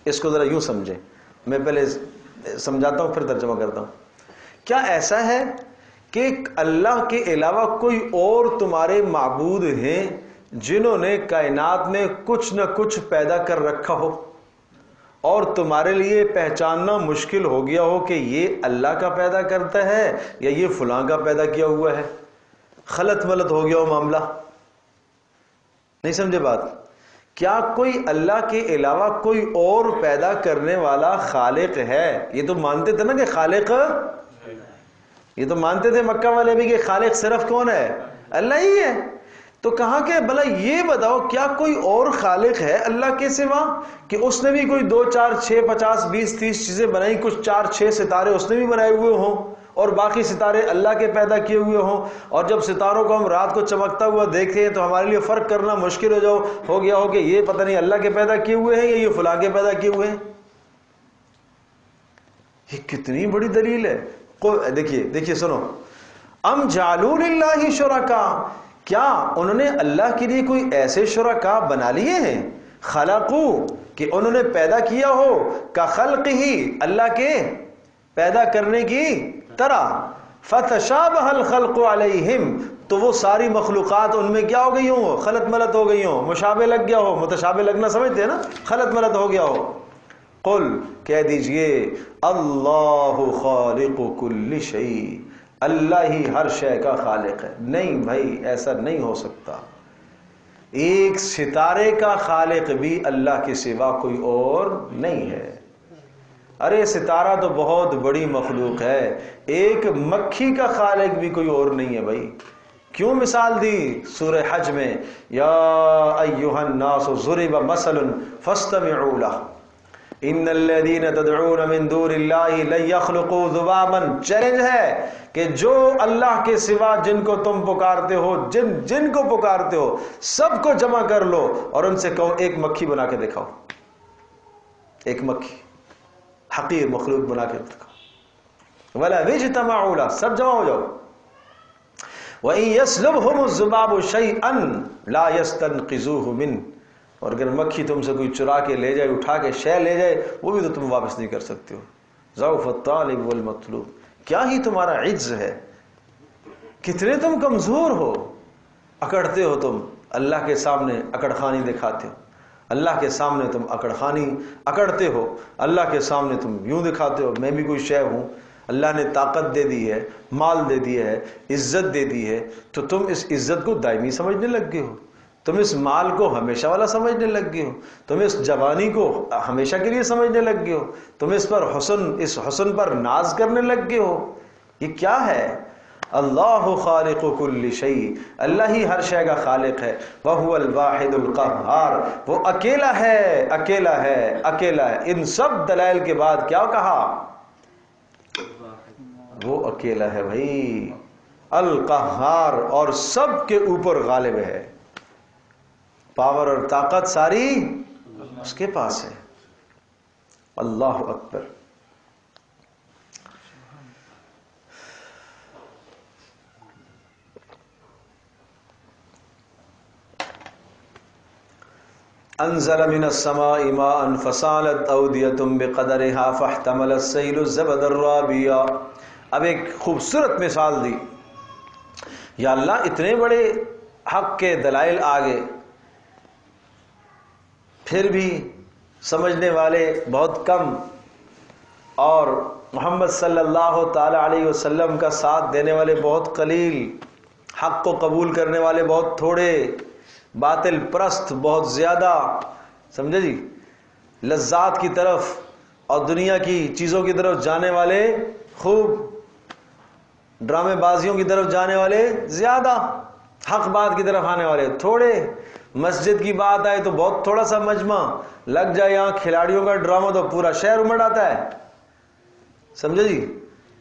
اس کو ذرا یوں سمجھیں. میں پہلے سمجھاتا ہوں پھر ترجمہ کرتا ہوں. کیا ایسا ہے کہ اللہ کے علاوہ کوئی اور تمہارے معبود ہیں جنہوں نے کائنات میں کچھ نہ کچھ پیدا کر رکھا ہو اور تمہارے لیے پہچاننا مشکل ہو گیا ہو کہ یہ اللہ کا پیدا کرتا ہے یا یہ فلاں کا پیدا کیا ہوا ہے؟ خلط ملط ہو گیا ہو معاملہ. نہیں سمجھے بات؟ کیا کوئی اللہ کے علاوہ کوئی اور پیدا کرنے والا خالق ہے؟ یہ تو مانتے تھے نا کہ خالق، یہ تو مانتے تھے مکہ والے بھی کہ خالق صرف کون ہے؟ اللہ ہی ہے. تو کہا کہ بھلا یہ بتاؤ کیا کوئی اور خالق ہے اللہ کے سوا کہ اس نے بھی کوئی 2 4 6 50 20 30 چیزیں بنائی، کچھ 4 6 ستارے اس نے بھی بنائے ہوئے ہوں اور باقی ستارے اللہ کے پیدا کیے ہوئے ہوں، اور جب ستاروں کو ہم رات کو چمکتا ہوا دیکھتے ہیں تو ہمارے لیے فرق کرنا مشکل ہو گیا ہو کہ یہ پتہ نہیں اللہ کے پیدا کیے ہوئے ہیں یا یہ فلاں کے پیدا کیے ہوئے ہیں. یہ کتنی بڑی دلیل ہے. دیکھیے سنو. ام جعلوا للہ شرکاء، کیا انہوں نے اللہ کے لیے کوئی ایسے شرکاء بنا لیے ہیں؟ خلقو، کہ انہوں نے پیدا کیا ہو، کا خلق ہی، اللہ کے پیدا کرنے کی طرح. فتشابہ الخلق علیہم، تو وہ ساری مخلوقات ان میں کیا ہو گئی ہوں؟ خلط ملط ہو گئی ہوں. مشابہ لگ گیا ہو، متشابہ لگنا سمجھتے ہیں نا، خلط ملط ہو گیا ہو. قل، کہہ دیجئے، اللہ خالق کل شیء، اللہ ہی ہر شے کا خالق ہے. نہیں بھائی، ایسا نہیں ہو سکتا. ایک ستارے کا خالق بھی اللہ کے سوا کوئی اور نہیں ہے. ارے ستارہ تو بہت بڑی مخلوق ہے، ایک مکھی کا خالق بھی کوئی اور نہیں ہے بھائی. کیوں مثال دی سورہ حج میں؟ یا ایھا الناس ضرب مثل فاستمعوا لہ ان الذین تدعون من دون اللہ لن یخلقوا ذبابا. چیلنج ہے کہ جو اللہ کے سوا جن کو تم پکارتے ہو، جن کو پکارتے ہو، سب کو جمع کر لو اور ان سے کہو ایک مکھی بنا کے دکھاؤ. ایک مکھی، حقیر مخلوق بنا کے دکھاؤ. ولا اجتمعوا لہ، سب جمع ہو جاؤ. وَإِن يَسْلُبْهُمُ الذُّبَابُ شَيْئًا لَا يَسْتَنْقِذُوهُ مِنْهُ، اور اگر مکھی تم سے کوئی چرا کے لے جائے، اٹھا کے شے لے جائے، وہ بھی تو تم واپس نہیں کر سکتے ہو. ضعف الطالب والمطلوب. کیا ہی تمہارا عجز ہے، کتنے تم کمزور ہو. اکڑتے ہو تم اللہ کے سامنے، اکڑ خانی دکھاتے ہو. اللہ کے سامنے تم اکڑ خانی اکڑتے ہو، اللہ کے سامنے تم یوں دکھاتے ہو میں بھی کوئی شے ہوں. اللہ نے طاقت دے دی ہے، مال دے دیا ہے، عزت دے دی ہے، تو تم اس عزت کو دائمی سمجھنے لگ گئے ہو. تم اس مال کو ہمیشہ والا سمجھنے لگ گئے ہو. تم اس جوانی کو ہمیشہ کے لیے سمجھنے لگ گئے ہو. تم اس حسن پر ناز کرنے لگ گئے ہو. یہ کیا ہے؟ اللہ خالق کل شیء، اللہ ہی ہر شے کا خالق ہے. وہو الواحد القہار، وہ اکیلا ہے، اکیلا ہے، اکیلا ہے. ان سب دلائل کے بعد کیا کہا؟ وہ اکیلا ہے بھائی، القہار، اور سب کے اوپر غالب ہے. پاور اور طاقت ساری اس کے پاس ہے. اللہ اکبر. انزل من السماء ماء فسالت اودیۃ بقدرها فاحتمل السیل الزبد الرابیہ. اب ایک خوبصورت مثال دی. یا اللہ اتنے بڑے حق کے دلائل آگے، پھر بھی سمجھنے والے بہت کم، اور محمد صلی اللہ تعالی علیہ وسلم کا ساتھ دینے والے بہت قلیل، حق کو قبول کرنے والے بہت تھوڑے، باطل پرست بہت زیادہ. سمجھے جی؟ لذات کی طرف اور دنیا کی چیزوں کی طرف جانے والے خوب، ڈرامے بازیوں کی طرف جانے والے زیادہ، حق بات کی طرف آنے والے تھوڑے. مسجد کی بات آئے تو بہت تھوڑا سا مجمع، لگ جائے یہاں کھلاڑیوں کا ڈرامہ تو پورا شہر امڑ آتا ہے. سمجھے جی؟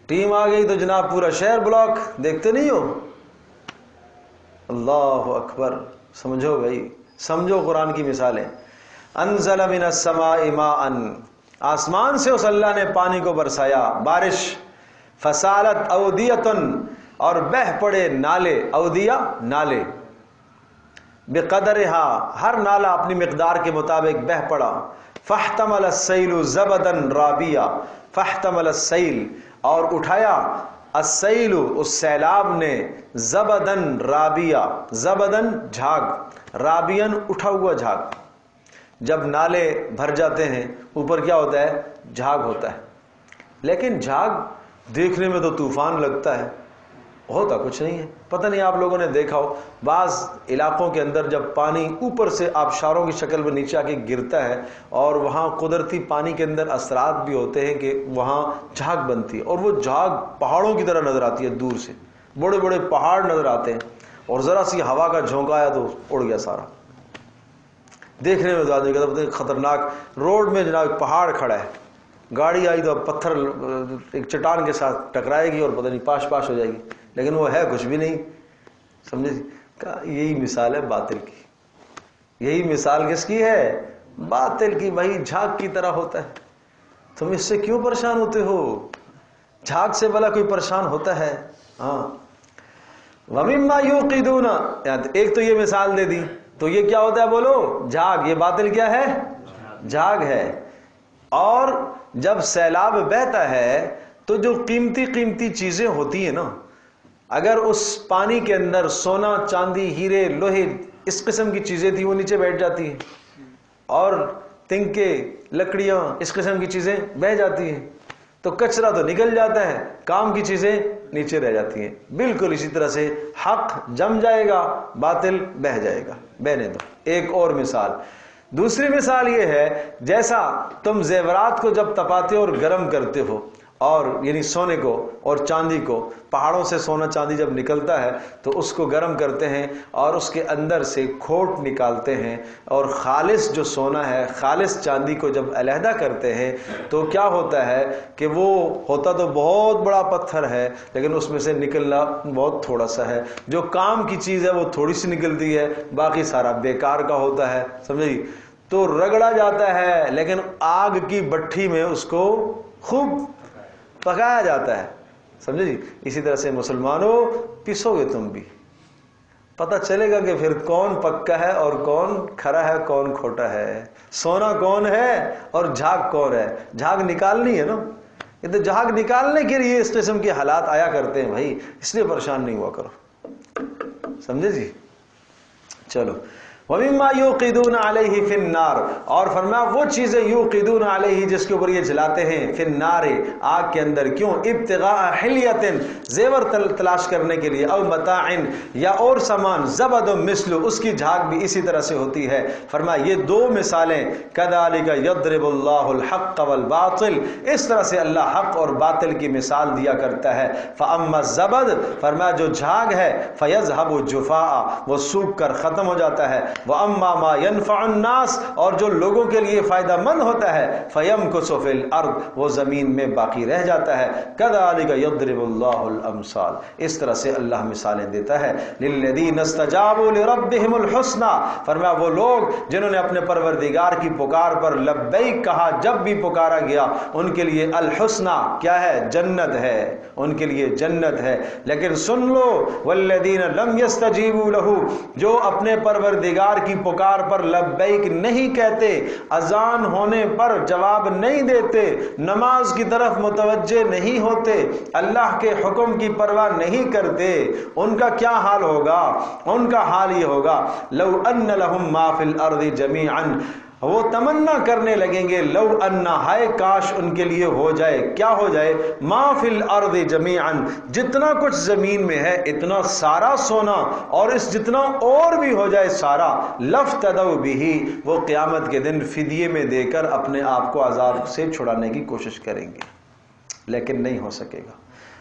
ٹیم آ گئی تو جناب پورا شہر بلاک، دیکھتے نہیں ہو؟ اللہ اکبر. سمجھو بھائی، سمجھو قرآن کی مثالیں. انزل من السماء ماء، آسمان سے اس اللہ نے پانی کو برسایا، بارش. فسالت اودیۃ، اور بہ پڑے نالے، اودیہ نالے. بقدرها، ہر نالا اپنی مقدار کے مطابق بہ پڑا. فاحتمل السیل زبدا رابیہ، فاحتمل السیل، اور اٹھایا السیل، اس سیلاب نے، زبدن رابیہ، زبدن جھاگ، رابین اٹھا ہوا جھاگ. جب نالے بھر جاتے ہیں اوپر کیا ہوتا ہے؟ جھاگ ہوتا ہے. لیکن جھاگ دیکھنے میں تو طوفان لگتا ہے، ہوتا کچھ نہیں ہے. پتہ نہیں آپ لوگوں نے دیکھا ہو، بعض علاقوں کے اندر جب پانی اوپر سے آبشاروں کی شکل میں نیچے آ کے گرتا ہے، اور وہاں قدرتی پانی کے اندر اثرات بھی ہوتے ہیں کہ وہاں جھاگ بنتی ہے، اور وہ جھاگ پہاڑوں کی طرح نظر آتی ہے. دور سے بڑے بڑے پہاڑ نظر آتے ہیں، اور ذرا سی ہوا کا جھونکا آیا تو اڑ گیا سارا. دیکھنے میں تو آدمی کہتا ہے خطرناک. روڈ میں جناب ایک پہاڑ کھڑا ہے، گاڑی آئی تو پتھر ایک چٹان کے ساتھ ٹکرائے گی اور پتہ نہیں پاش پاش ہو جائے گی، لیکن وہ ہے کچھ بھی نہیں. سمجھے؟ یہی مثال ہے باطل کی. یہی مثال کس کی ہے؟ باطل کی. بھائی جھاگ کی طرح ہوتا ہے. تم اس سے کیوں پریشان ہوتے ہو؟ جھاگ سے بھلا کوئی پریشان ہوتا ہے؟ ہاں. وَمِمَّا يُوقِدُونَ، ایک تو یہ مثال دے دی. تو یہ کیا ہوتا ہے بولو؟ جھاگ. یہ باطل کیا ہے؟ جھاگ ہے. اور جب سیلاب بہتا ہے تو جو قیمتی قیمتی چیزیں ہوتی ہیں نا، اگر اس پانی کے اندر سونا، چاندی، ہیرے، لوہے، اس قسم کی چیزیں تھی وہ نیچے بیٹھ جاتی ہیں، اور تنکے، لکڑیاں، اس قسم کی چیزیں بہہ جاتی ہیں. تو کچرا تو نکل جاتا ہے، کام کی چیزیں نیچے رہ جاتی ہیں. بالکل اسی طرح سے حق جم جائے گا، باطل بہہ جائے گا. بہنے دو. ایک اور مثال. دوسری مثال یہ ہے، جیسا تم زیورات کو جب تپاتے اور گرم کرتے ہو، اور یعنی سونے کو اور چاندی کو، پہاڑوں سے سونا چاندی جب نکلتا ہے تو اس کو گرم کرتے ہیں اور اس کے اندر سے کھوٹ نکالتے ہیں، اور خالص جو سونا ہے، خالص چاندی کو جب علیحدہ کرتے ہیں تو کیا ہوتا ہے کہ وہ ہوتا تو بہت بڑا پتھر ہے، لیکن اس میں سے نکلنا بہت تھوڑا سا ہے. جو کام کی چیز ہے وہ تھوڑی سی نکلتی ہے، باقی سارا بیکار کا ہوتا ہے. سمجھے؟ تو رگڑا جاتا ہے، لیکن آگ کی بٹھی میں اس کو خوب پکایا جاتا ہے. سمجھے جی؟ اسی طرح سے مسلمانوں، پیسو گے تم بھی، پتہ چلے گا کہ پھر کون پکا ہے اور کون کھرا ہے، کون کھوٹا ہے، سونا کون ہے اور جھاگ کون ہے. جھاگ نکالنی ہے نا. یہ تو جھاگ نکالنے کے لیے اس قسم کے حالات آیا کرتے ہیں بھائی، اس لیے پریشان نہیں ہوا کرو. سمجھے جی؟ چلو. وَمِمَّا يُوقِدُونَ عَلَيْهِ فِي النَّارِ، اور فرمایا وہ چیزیں یوقدون علیہ جس کے اوپر یہ جلاتے ہیں، فی النار، آگ کے اندر. کیوں؟ ابتغاء حلیۃ، زیور تلاش کرنے کے لیے، او متاع، یا اور سامان، زبد مثل، اس کی جھاگ بھی اسی طرح سے ہوتی ہے. فرمایا یہ دو مثالیں، کذالک یضرب اللہ الحق والباطل، اس طرح سے اللہ حق اور باطل کی مثال دیا کرتا ہے. فاما الزبد، فرمایا جو جھاگ ہے، فیذهب جفاء، وہ سوکھ کر ختم ہو جاتا ہے. وَأَمَّا مَا يَنْفَعُ النَّاسِ، اور جو لوگوں کے لیے فائدہ مند ہوتا ہے، فَيَمْكُثُ فِي الْأَرْضِ، وہ زمین میں باقی رہ جاتا ہے. كَذَلِكَ يَضْرِبُ اللَّهُ الْأَمْثَالَ، اس طرح سے اللہ مثالیں دیتا ہے. لِلَّذِينَ اسْتَجَابُوا لِرَبِّهِمُ الْحُسْنَى، فرمایا وہ لوگ جنہوں نے اپنے پروردگار کی پکار پر لبیک کہا، جب بھی پکارا گیا ان کے لیے الحسنى کیا ہے؟ جنت ہے. ان کے لیے جنت ہے. لیکن سن لو، وَالَّذِينَ لَمْ يَسْتَجِيبُوا لَهُ، جو اپنے پروردگار پروردگار کی پکار پر لبیک نہیں کہتے، اذان ہونے پر جواب نہیں دیتے، نماز کی طرف متوجہ نہیں ہوتے، اللہ کے حکم کی پرواہ نہیں کرتے، ان کا کیا حال ہوگا؟ ان کا حال یہ ہوگا لو ان لہم ما فی الارض جمیعا، وہ تمنا کرنے لگیں گے لو ان، ہائے کاش ان کے لیے ہو جائے، کیا ہو جائے؟ ما فی الارض جمیعا، جتنا کچھ زمین میں ہے اتنا سارا سونا، اور اس جتنا اور بھی ہو جائے سارا، لفتدوا بہ، وہ قیامت کے دن فدیے میں دے کر اپنے آپ کو عذاب سے چھڑانے کی کوشش کریں گے، لیکن نہیں ہو سکے گا۔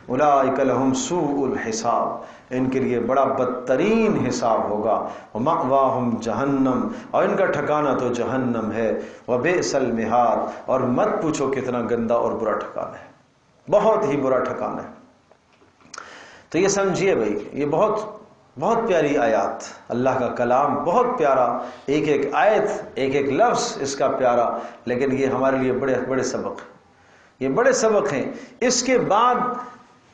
اولئک لہم سوء الحساب، ان کے لیے بڑا بدترین حساب ہوگا، ومأواہم جہنم، اور ان کا ٹھکانہ تو جہنم ہے، وبئس المہاد، اور مت پوچھو کتنا گندا اور برا ٹھکانہ ہے، بہت ہی برا ٹھکانہ ہے۔ تو یہ سمجھیے بھائی، یہ بہت پیاری آیات، اللہ کا کلام بہت پیارا، ایک ایک آیت، ایک ایک لفظ اس کا پیارا، لیکن یہ ہمارے لیے بڑے بڑے سبق، یہ بڑے سبق ہیں۔ اس کے بعد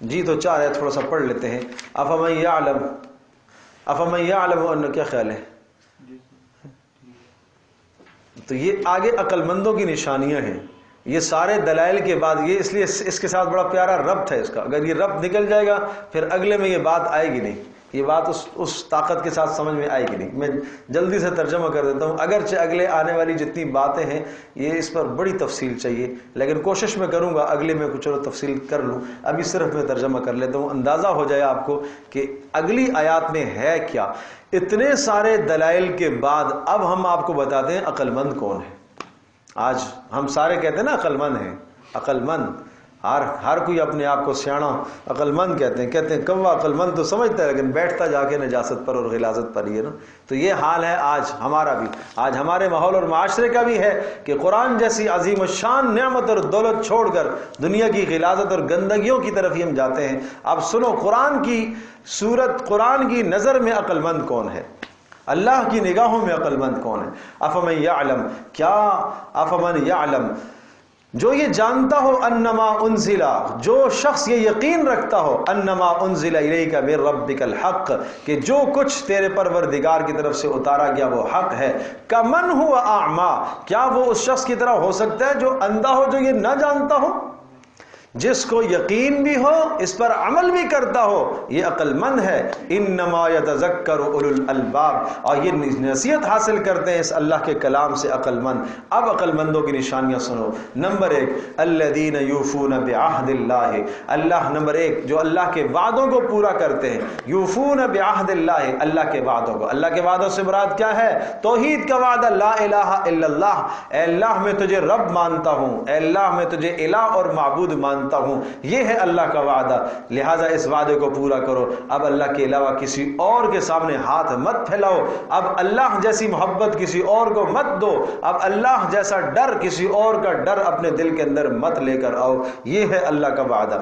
جی تو چاہ رہے تھوڑا سا پڑھ لیتے ہیں، افمن یعلم ان، کیا خیال ہے؟ تو یہ آگے عقل مندوں کی نشانیاں ہیں، یہ سارے دلائل کے بعد، یہ اس لیے اس کے ساتھ بڑا پیارا ربط ہے اس کا، اگر یہ ربط نکل جائے گا پھر اگلے میں یہ بات آئے گی نہیں، یہ بات اس طاقت کے ساتھ سمجھ میں آئے گی نہیں۔ میں جلدی سے ترجمہ کر دیتا ہوں، اگرچہ اگلے آنے والی جتنی باتیں ہیں یہ اس پر بڑی تفصیل چاہیے، لیکن کوشش میں کروں گا اگلے میں کچھ اور تفصیل کر لوں، ابھی صرف میں ترجمہ کر لیتا ہوں، اندازہ ہو جائے آپ کو کہ اگلی آیات میں ہے کیا۔ اتنے سارے دلائل کے بعد اب ہم آپ کو بتاتے ہیں عقل مند کون ہے۔ آج ہم سارے کہتے ہیں نا عقل مند ہیں، عقل مند، ہر کوئی اپنے آپ کو سیاڑا عقل مند کہتے ہیں کوا عقل مند تو سمجھتا ہے، لیکن بیٹھتا جا کے نجاست پر اور غلاظت پر ہی ہے نا۔ تو یہ حال ہے آج ہمارا بھی، آج ہمارے ماحول اور معاشرے کا بھی ہے کہ قرآن جیسی عظیم الشان نعمت اور دولت چھوڑ کر دنیا کی غلاظت اور گندگیوں کی طرف ہی ہم جاتے ہیں۔ اب سنو قرآن کی صورت، قرآن کی نظر میں عقل مند کون ہے، اللہ کی نگاہوں میں عقل مند کون ہے؟ افمن یعلم، کیا افمن یعلم، جو یہ جانتا ہو، انما انزلا، جو شخص یہ یقین رکھتا ہو، انما انزل الیک من ربک الحق، کہ جو کچھ تیرے پروردگار کی طرف سے اتارا گیا وہ حق ہے، کمن هو اعمی، کیا وہ اس شخص کی طرح ہو سکتا ہے جو اندھا ہو، جو یہ نہ جانتا ہو؟ جس کو یقین بھی ہو، اس پر عمل بھی کرتا ہو، یہ عقل مند ہے۔ انما یتذکر اولو الالباب، اور یہ نصیحت حاصل کرتے ہیں اس اللہ کے کلام سے عقل مند۔ اب عقل مندوں کی نشانیاں سنو۔ نمبر 1، الذین یوفون بعہد اللہ، اللہ نمبر 1 جو اللہ کے وعدوں کو پورا کرتے ہیں، یوفون بعہد اللہ، اللہ کے وعدوں کو۔ اللہ کے وعدوں سے مراد کیا ہے؟ توحید کا وعدہ، لا الہ الا اللہ، اے اللہ میں تجھے رب مانتا ہوں، اے اللہ میں تجھے الہ اور معبود مانتا ہوں، یہ ہے اللہ کا وعدہ، لہٰذا اس وعدے کو پورا کرو۔ اب اللہ کے علاوہ کسی اور کے سامنے ہاتھ مت پھیلاؤ، اب اللہ جیسی محبت کسی اور کو مت دو، اب اللہ جیسا ڈر کسی اور کا ڈر اپنے دل کے اندر مت لے کر آؤ، یہ ہے اللہ کا وعدہ۔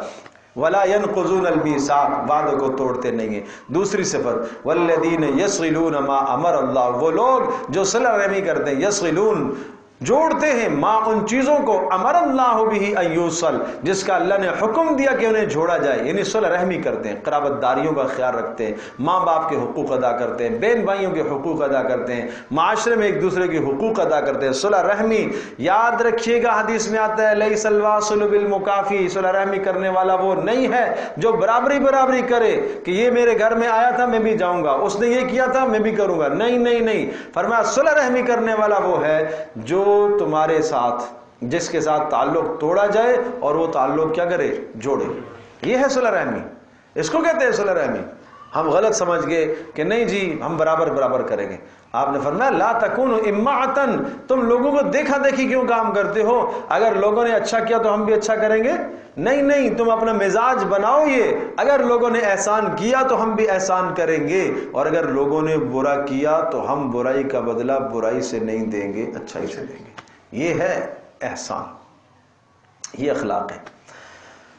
ولا ينقضون الميثاق، وعدوں کو توڑتے نہیں ہیں۔ دوسری صفت، والذین یصلون ما امر اللہ، وہ لوگ جو صلہ رحمی کرتے ہیں، یصلون جوڑتے ہیں، ماں ان چیزوں کو، امر اللہ بھی ان یوصل، جس کا اللہ نے حکم دیا کہ انہیں جوڑا جائے، یعنی صلہ رحمی کرتے ہیں، قرابت داریوں کا خیال رکھتے ہیں، ماں باپ کے حقوق ادا کرتے ہیں، بہن بھائیوں کے حقوق ادا کرتے ہیں، معاشرے میں ایک دوسرے کے حقوق ادا کرتے ہیں، صلہ رحمی۔ یاد رکھیے گا حدیث میں آتا ہے لیس الواصل بالمکافی، صلہ رحمی کرنے والا وہ نہیں ہے جو برابری کرے کہ یہ میرے گھر میں آیا تھا میں بھی جاؤں گا، اس نے یہ کیا تھا میں بھی کروں گا، نہیں، فرمایا صلہ رحمی کرنے والا وہ ہے جو تمہارے ساتھ، جس کے ساتھ تعلق توڑا جائے اور وہ تعلق کیا کرے؟ جوڑے، یہ ہے صلہ رحمی، اس کو کہتے ہیں صلہ رحمی۔ ہم غلط سمجھ گئے کہ نہیں جی ہم برابر کریں گے، آپ نے فرمایا لا تکونوا امعتن، تم لوگوں کو دیکھا دیکھی کیوں کام کرتے ہو؟ اگر لوگوں نے اچھا کیا تو ہم بھی اچھا کریں گے؟ نہیں، تم اپنا مزاج بناؤ یہ، اگر لوگوں نے احسان کیا تو ہم بھی احسان کریں گے، اور اگر لوگوں نے برا کیا تو ہم برائی کا بدلہ برائی سے نہیں دیں گے، اچھائی سے دیں گے، یہ ہے احسان، یہ اخلاق ہے۔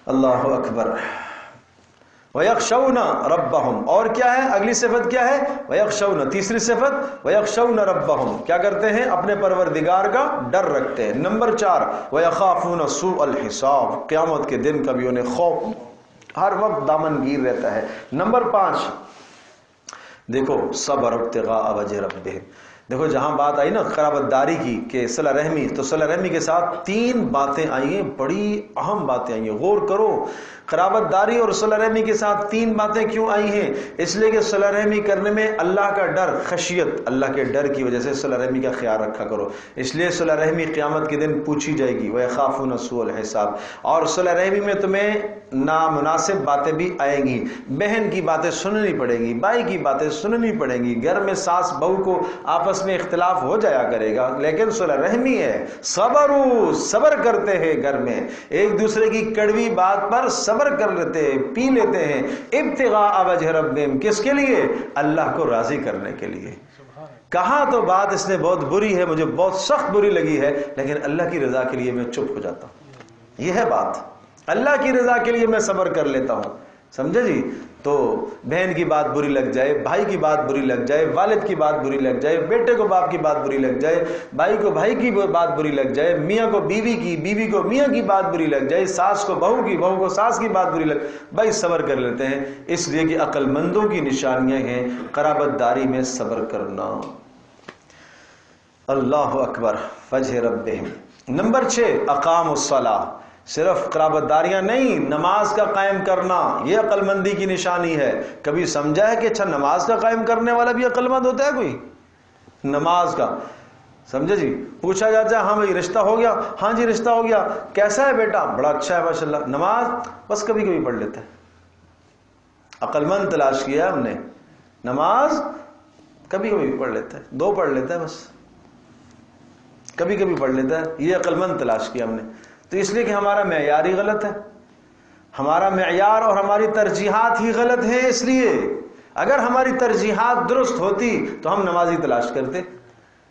اللہ اکبر۔ وَيَخْشَوْنَ رَبَّهُمْ، اور کیا ہے اگلی صفت کیا ہے؟ وَيَخْشَوْنَ، تیسری صفت وَيَخْشَوْنَ رَبَّهُمْ، کیا کرتے ہیں؟ اپنے پروردگار کا ڈر رکھتے ہیں۔ نمبر 4، وَيَخَافُونَ سُوءَ الْحِسَابِ، قیامت کے دن کا بھی انہیں خوف ہر وقت دامن گیر رہتا ہے۔ نمبر 5، دیکھو صبر ابتغاء وجہ ربہ، دیکھو جہاں بات آئی نا قرابت داری کی کہ صلہ رحمی، تو صلہ رحمی کے ساتھ 3 باتیں آئی ہیں، بڑی اہم باتیں آئی ہیں، غور کرو۔ قرابت داری اور صلہ رحمی کے ساتھ 3 باتیں کیوں آئی ہیں؟ اس لیے کہ صلہ رحمی کرنے میں اللہ کا ڈر، خشیت، اللہ کے ڈر کی وجہ سے صلہ رحمی کا خیال رکھا کرو۔ اس لیے صلہ رحمی قیامت کے دن پوچھی جائے گی، وَيَخَافُونَ سُوءَ الْحِسَابِ۔ اور صلہ رحمی میں تمہیں نامناسب باتیں بھی آئیں گی، بہن کی باتیں سننی پڑیں گی، بھائی کی باتیں سننی پڑیں گی، گھر میں ساس بہو کو آپس میں اختلاف ہو جایا کرے گا، لیکن صلح رحمی ہے، صبر کرتے ہیں، گھر میں ایک دوسرے کی کڑوی بات پر صبر کر لیتے ہیں، پی لیتے ہیں، ابتغاء وجہ ربہم، کس کے لیے؟ اللہ کو راضی کرنے کے لیے۔ کہا تو بات اس نے بہت بری ہے، مجھے بہت سخت بری لگی ہے، لیکن اللہ کی رضا کے لیے میں چپ ہو جاتا ہوں، یہ ہے بات، اللہ کی رضا کے لیے میں صبر کر لیتا ہوں، سمجھے جی؟ تو بہن کی بات بری لگ جائے، بھائی کی بات بری لگ جائے، والد کی بات بری لگ جائے، بیٹے کو باپ کی بات بری لگ جائے، بھائی کو بھائی کی بات بری لگ جائے، میاں کو بیوی کی، بیوی کو میاں کی بات بری لگ جائے، ساس کو بہو کی، بہو کو ساس کی بات بری لگ، بھائی صبر کر لیتے ہیں، اس لیے کہ عقل مندوں کی نشانیاں ہیں قرابت داری میں صبر کرنا۔ اللہ اکبر، وجہ ربہم۔ نمبر 6، اقام الصلاۃ، صرف قرابت داریاں نہیں، نماز کا قائم کرنا، یہ عقل مندی کی نشانی ہے۔ کبھی سمجھا ہے کہ اچھا نماز کا قائم کرنے والا بھی عقل مند ہوتا ہے کوئی؟ نماز کا، سمجھے جی؟ پوچھا جاتا ہے ہاں بھائی رشتہ ہو گیا؟ ہاں جی رشتہ ہو گیا۔ کیسا ہے بیٹا؟ بڑا اچھا ہے ماشاءاللہ۔ نماز بس کبھی کبھی پڑھ لیتا ہے۔ عقل مند تلاش کیا ہم نے، نماز کبھی کبھی پڑھ لیتا ہے، 2 پڑھ لیتا ہے بس، کبھی کبھی پڑھ لیتا ہے، یہ عقل مند تلاش کیا ہم نے۔ تو اس لیے کہ ہمارا معیار ہی غلط ہے، ہمارا معیار اور ہماری ترجیحات ہی غلط ہیں۔ اس لیے اگر ہماری ترجیحات درست ہوتی تو ہم نمازی تلاش کرتے۔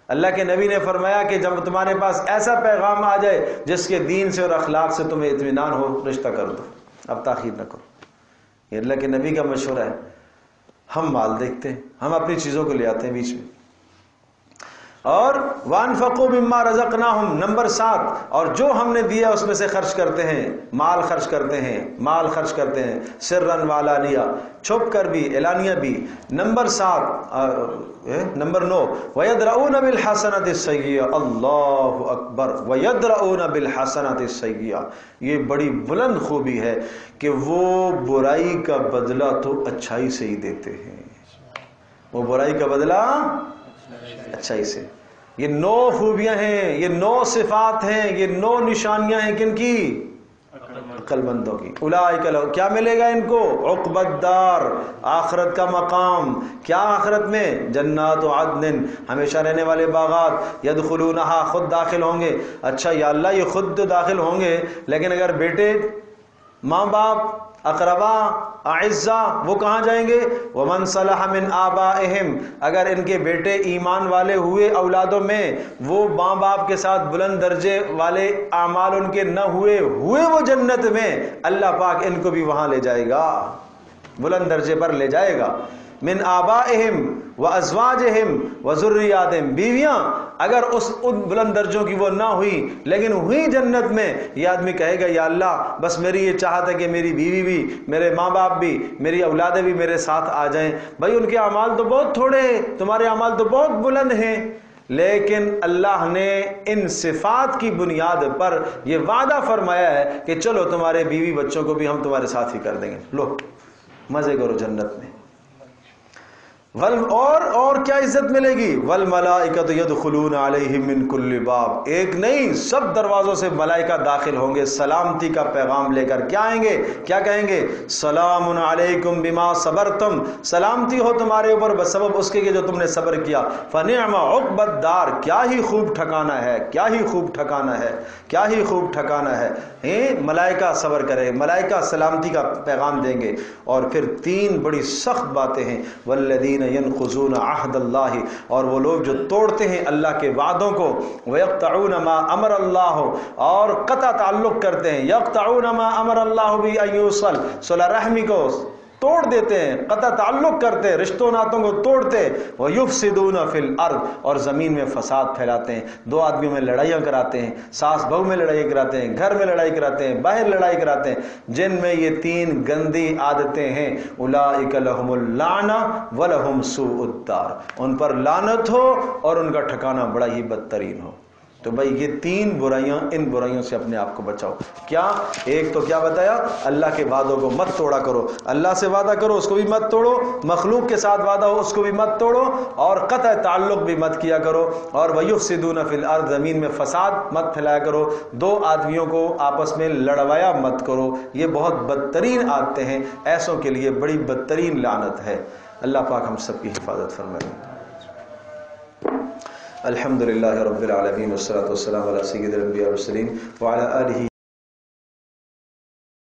اللہ کے نبی نے فرمایا کہ جب تمہارے پاس ایسا پیغام آ جائے جس کے دین سے اور اخلاق سے تمہیں اطمینان ہو، رشتہ کر دو، اب تاخیر نہ کرو۔ یہ اللہ کے نبی کا مشورہ ہے۔ ہم مال دیکھتے ہیں، ہم اپنی چیزوں کو لے آتے ہیں بیچ میں۔ اور وَأَنفَقُوا مِمَّا رَزَقْنَاهُمْ، نمبر 7، اور جو ہم نے دیا اس میں سے خرچ کرتے ہیں، مال خرچ کرتے ہیں، مال خرچ کرتے ہیں، سرًا وعلانیہ، چھپ کر بھی، اعلانیہ بھی۔ نمبر 7، نمبر 9، وَيَدْرَؤُونَ بِالْحَسَنَةِ السَّيِّئَةَ، اللہ اکبر، وَيَدْرَؤُونَ بِالْحَسَنَةِ السَّيِّئَةَ، یہ بڑی بلند خوبی ہے کہ وہ برائی کا بدلہ تو اچھائی سے ہی دیتے ہیں، وہ برائی کا بدلہ اچھائی سے۔ یہ 9 خوبیاں ہیں، یہ 9 صفات ہیں، یہ 9 نشانیاں ہیں کن کی؟ عقل مندوں کی۔ اولئک لہم، کیا ملے گا ان کو؟ عقبی الدار، آخرت کا مقام۔ کیا آخرت میں؟ جنات عدن، ہمیشہ رہنے والے باغات، یدخلونہا، خود داخل ہوں گے۔ اچھا یا اللہ یہ خود تو داخل ہوں گے، لیکن اگر بیٹے، ماں باپ، اقربا، اعزا، وہ کہاں جائیں گے؟ ومن صلح من آبائہم، اگر ان کے بیٹے ایمان والے ہوئے اولادوں میں، وہ ماں باپ کے ساتھ بلند درجے والے اعمال ان کے نہ ہوئے وہ جنت میں، اللہ پاک ان کو بھی وہاں لے جائے گا، بلند درجے پر لے جائے گا۔ من آبائہم وازواجہم وذریاتہم، بیویاں اگر ان بلند درجوں کی وہ نہ ہوئی لیکن ہوئی جنت میں، یہ آدمی کہے گا یا اللہ بس میری یہ چاہت ہے کہ میری بیوی بھی، میرے ماں باپ بھی، میری اولادیں بھی میرے ساتھ آ جائیں۔ بھائی ان کے اعمال تو بہت تھوڑے ہیں، تمہارے اعمال تو بہت بلند ہیں، لیکن اللہ نے ان صفات کی بنیاد پر یہ وعدہ فرمایا ہے کہ چلو تمہارے بیوی بچوں کو بھی ہم تمہارے ساتھ ہی کر دیں گے، لو مزے کرو جنت میں۔ اور کیا عزت ملے گی؟ والملائکۃ یدخلون علیہم من کل باب، ایک نہیں سب دروازوں سے ملائکہ داخل ہوں گے، سلامتی کا پیغام لے کر۔ کیا آئیں گے؟ کیا کہیں گے؟ سلام علیکم بما صبرتم، سلامتی ہو تمہارے اوپر بسبب اس کے جو تم نے صبر کیا۔ فنعم عقبی الدار، کیا ہی خوب ٹھکانا ہے، کیا ہی خوب ٹھکانا ہے، کیا ہی خوب ٹھکانا ہے۔ ملائکہ صبر کرے، ملائکہ سلامتی کا پیغام دیں گے۔ اور پھر 3 بڑی سخت باتیں ہیں، والذین ينقضون عہد اللہ، اور وہ لوگ جو توڑتے ہیں اللہ کے وعدوں کو، ويقطعون ما امر اللہ، اور قطع تعلق کرتے ہیں، يقطعون ما امر اللہ به ان يوصل، صلہ رحمی کو توڑ دیتے ہیں، قطع تعلق کرتے، رشتوں ناتوں کو توڑتے، وَيُفْسِدُونَ فِي الْأَرْضِ، اور زمین میں فساد پھیلاتے ہیں، دو آدمیوں میں لڑائیاں کراتے ہیں، ساس بہو میں لڑائی کراتے ہیں، گھر میں لڑائی کراتے ہیں، باہر لڑائی کراتے ہیں، جن میں یہ تین گندی عادتیں ہیں، اولئک لہم اللعنہ ولہم سوء الدار، ان پر لعنت ہو اور ان کا ٹھکانہ بڑا ہی بدترین ہو۔ تو بھائی یہ تین برائیاں، ان برائیوں سے اپنے آپ کو بچاؤ۔ کیا؟ ایک تو کیا بتایا؟ اللہ کے وعدوں کو مت توڑا کرو، اللہ سے وعدہ کرو اس کو بھی مت توڑو، مخلوق کے ساتھ وعدہ ہو اس کو بھی مت توڑو، اور قطع تعلق بھی مت کیا کرو، اور وَيُفْسِدُونَ فِي الْأَرْضِ، زمین میں فساد مت پھیلایا کرو، دو آدمیوں کو آپس میں لڑوایا مت کرو، یہ بہت بدترین عادتیں ہیں، ایسوں کے لیے بڑی بدترین لعنت ہے۔ اللہ پاک ہم سب کی حفاظت فرمائے۔ الحمدللہ رب العالمین والصلاة والسلام علی سید الانبیاء والمرسلین وعلی آلہ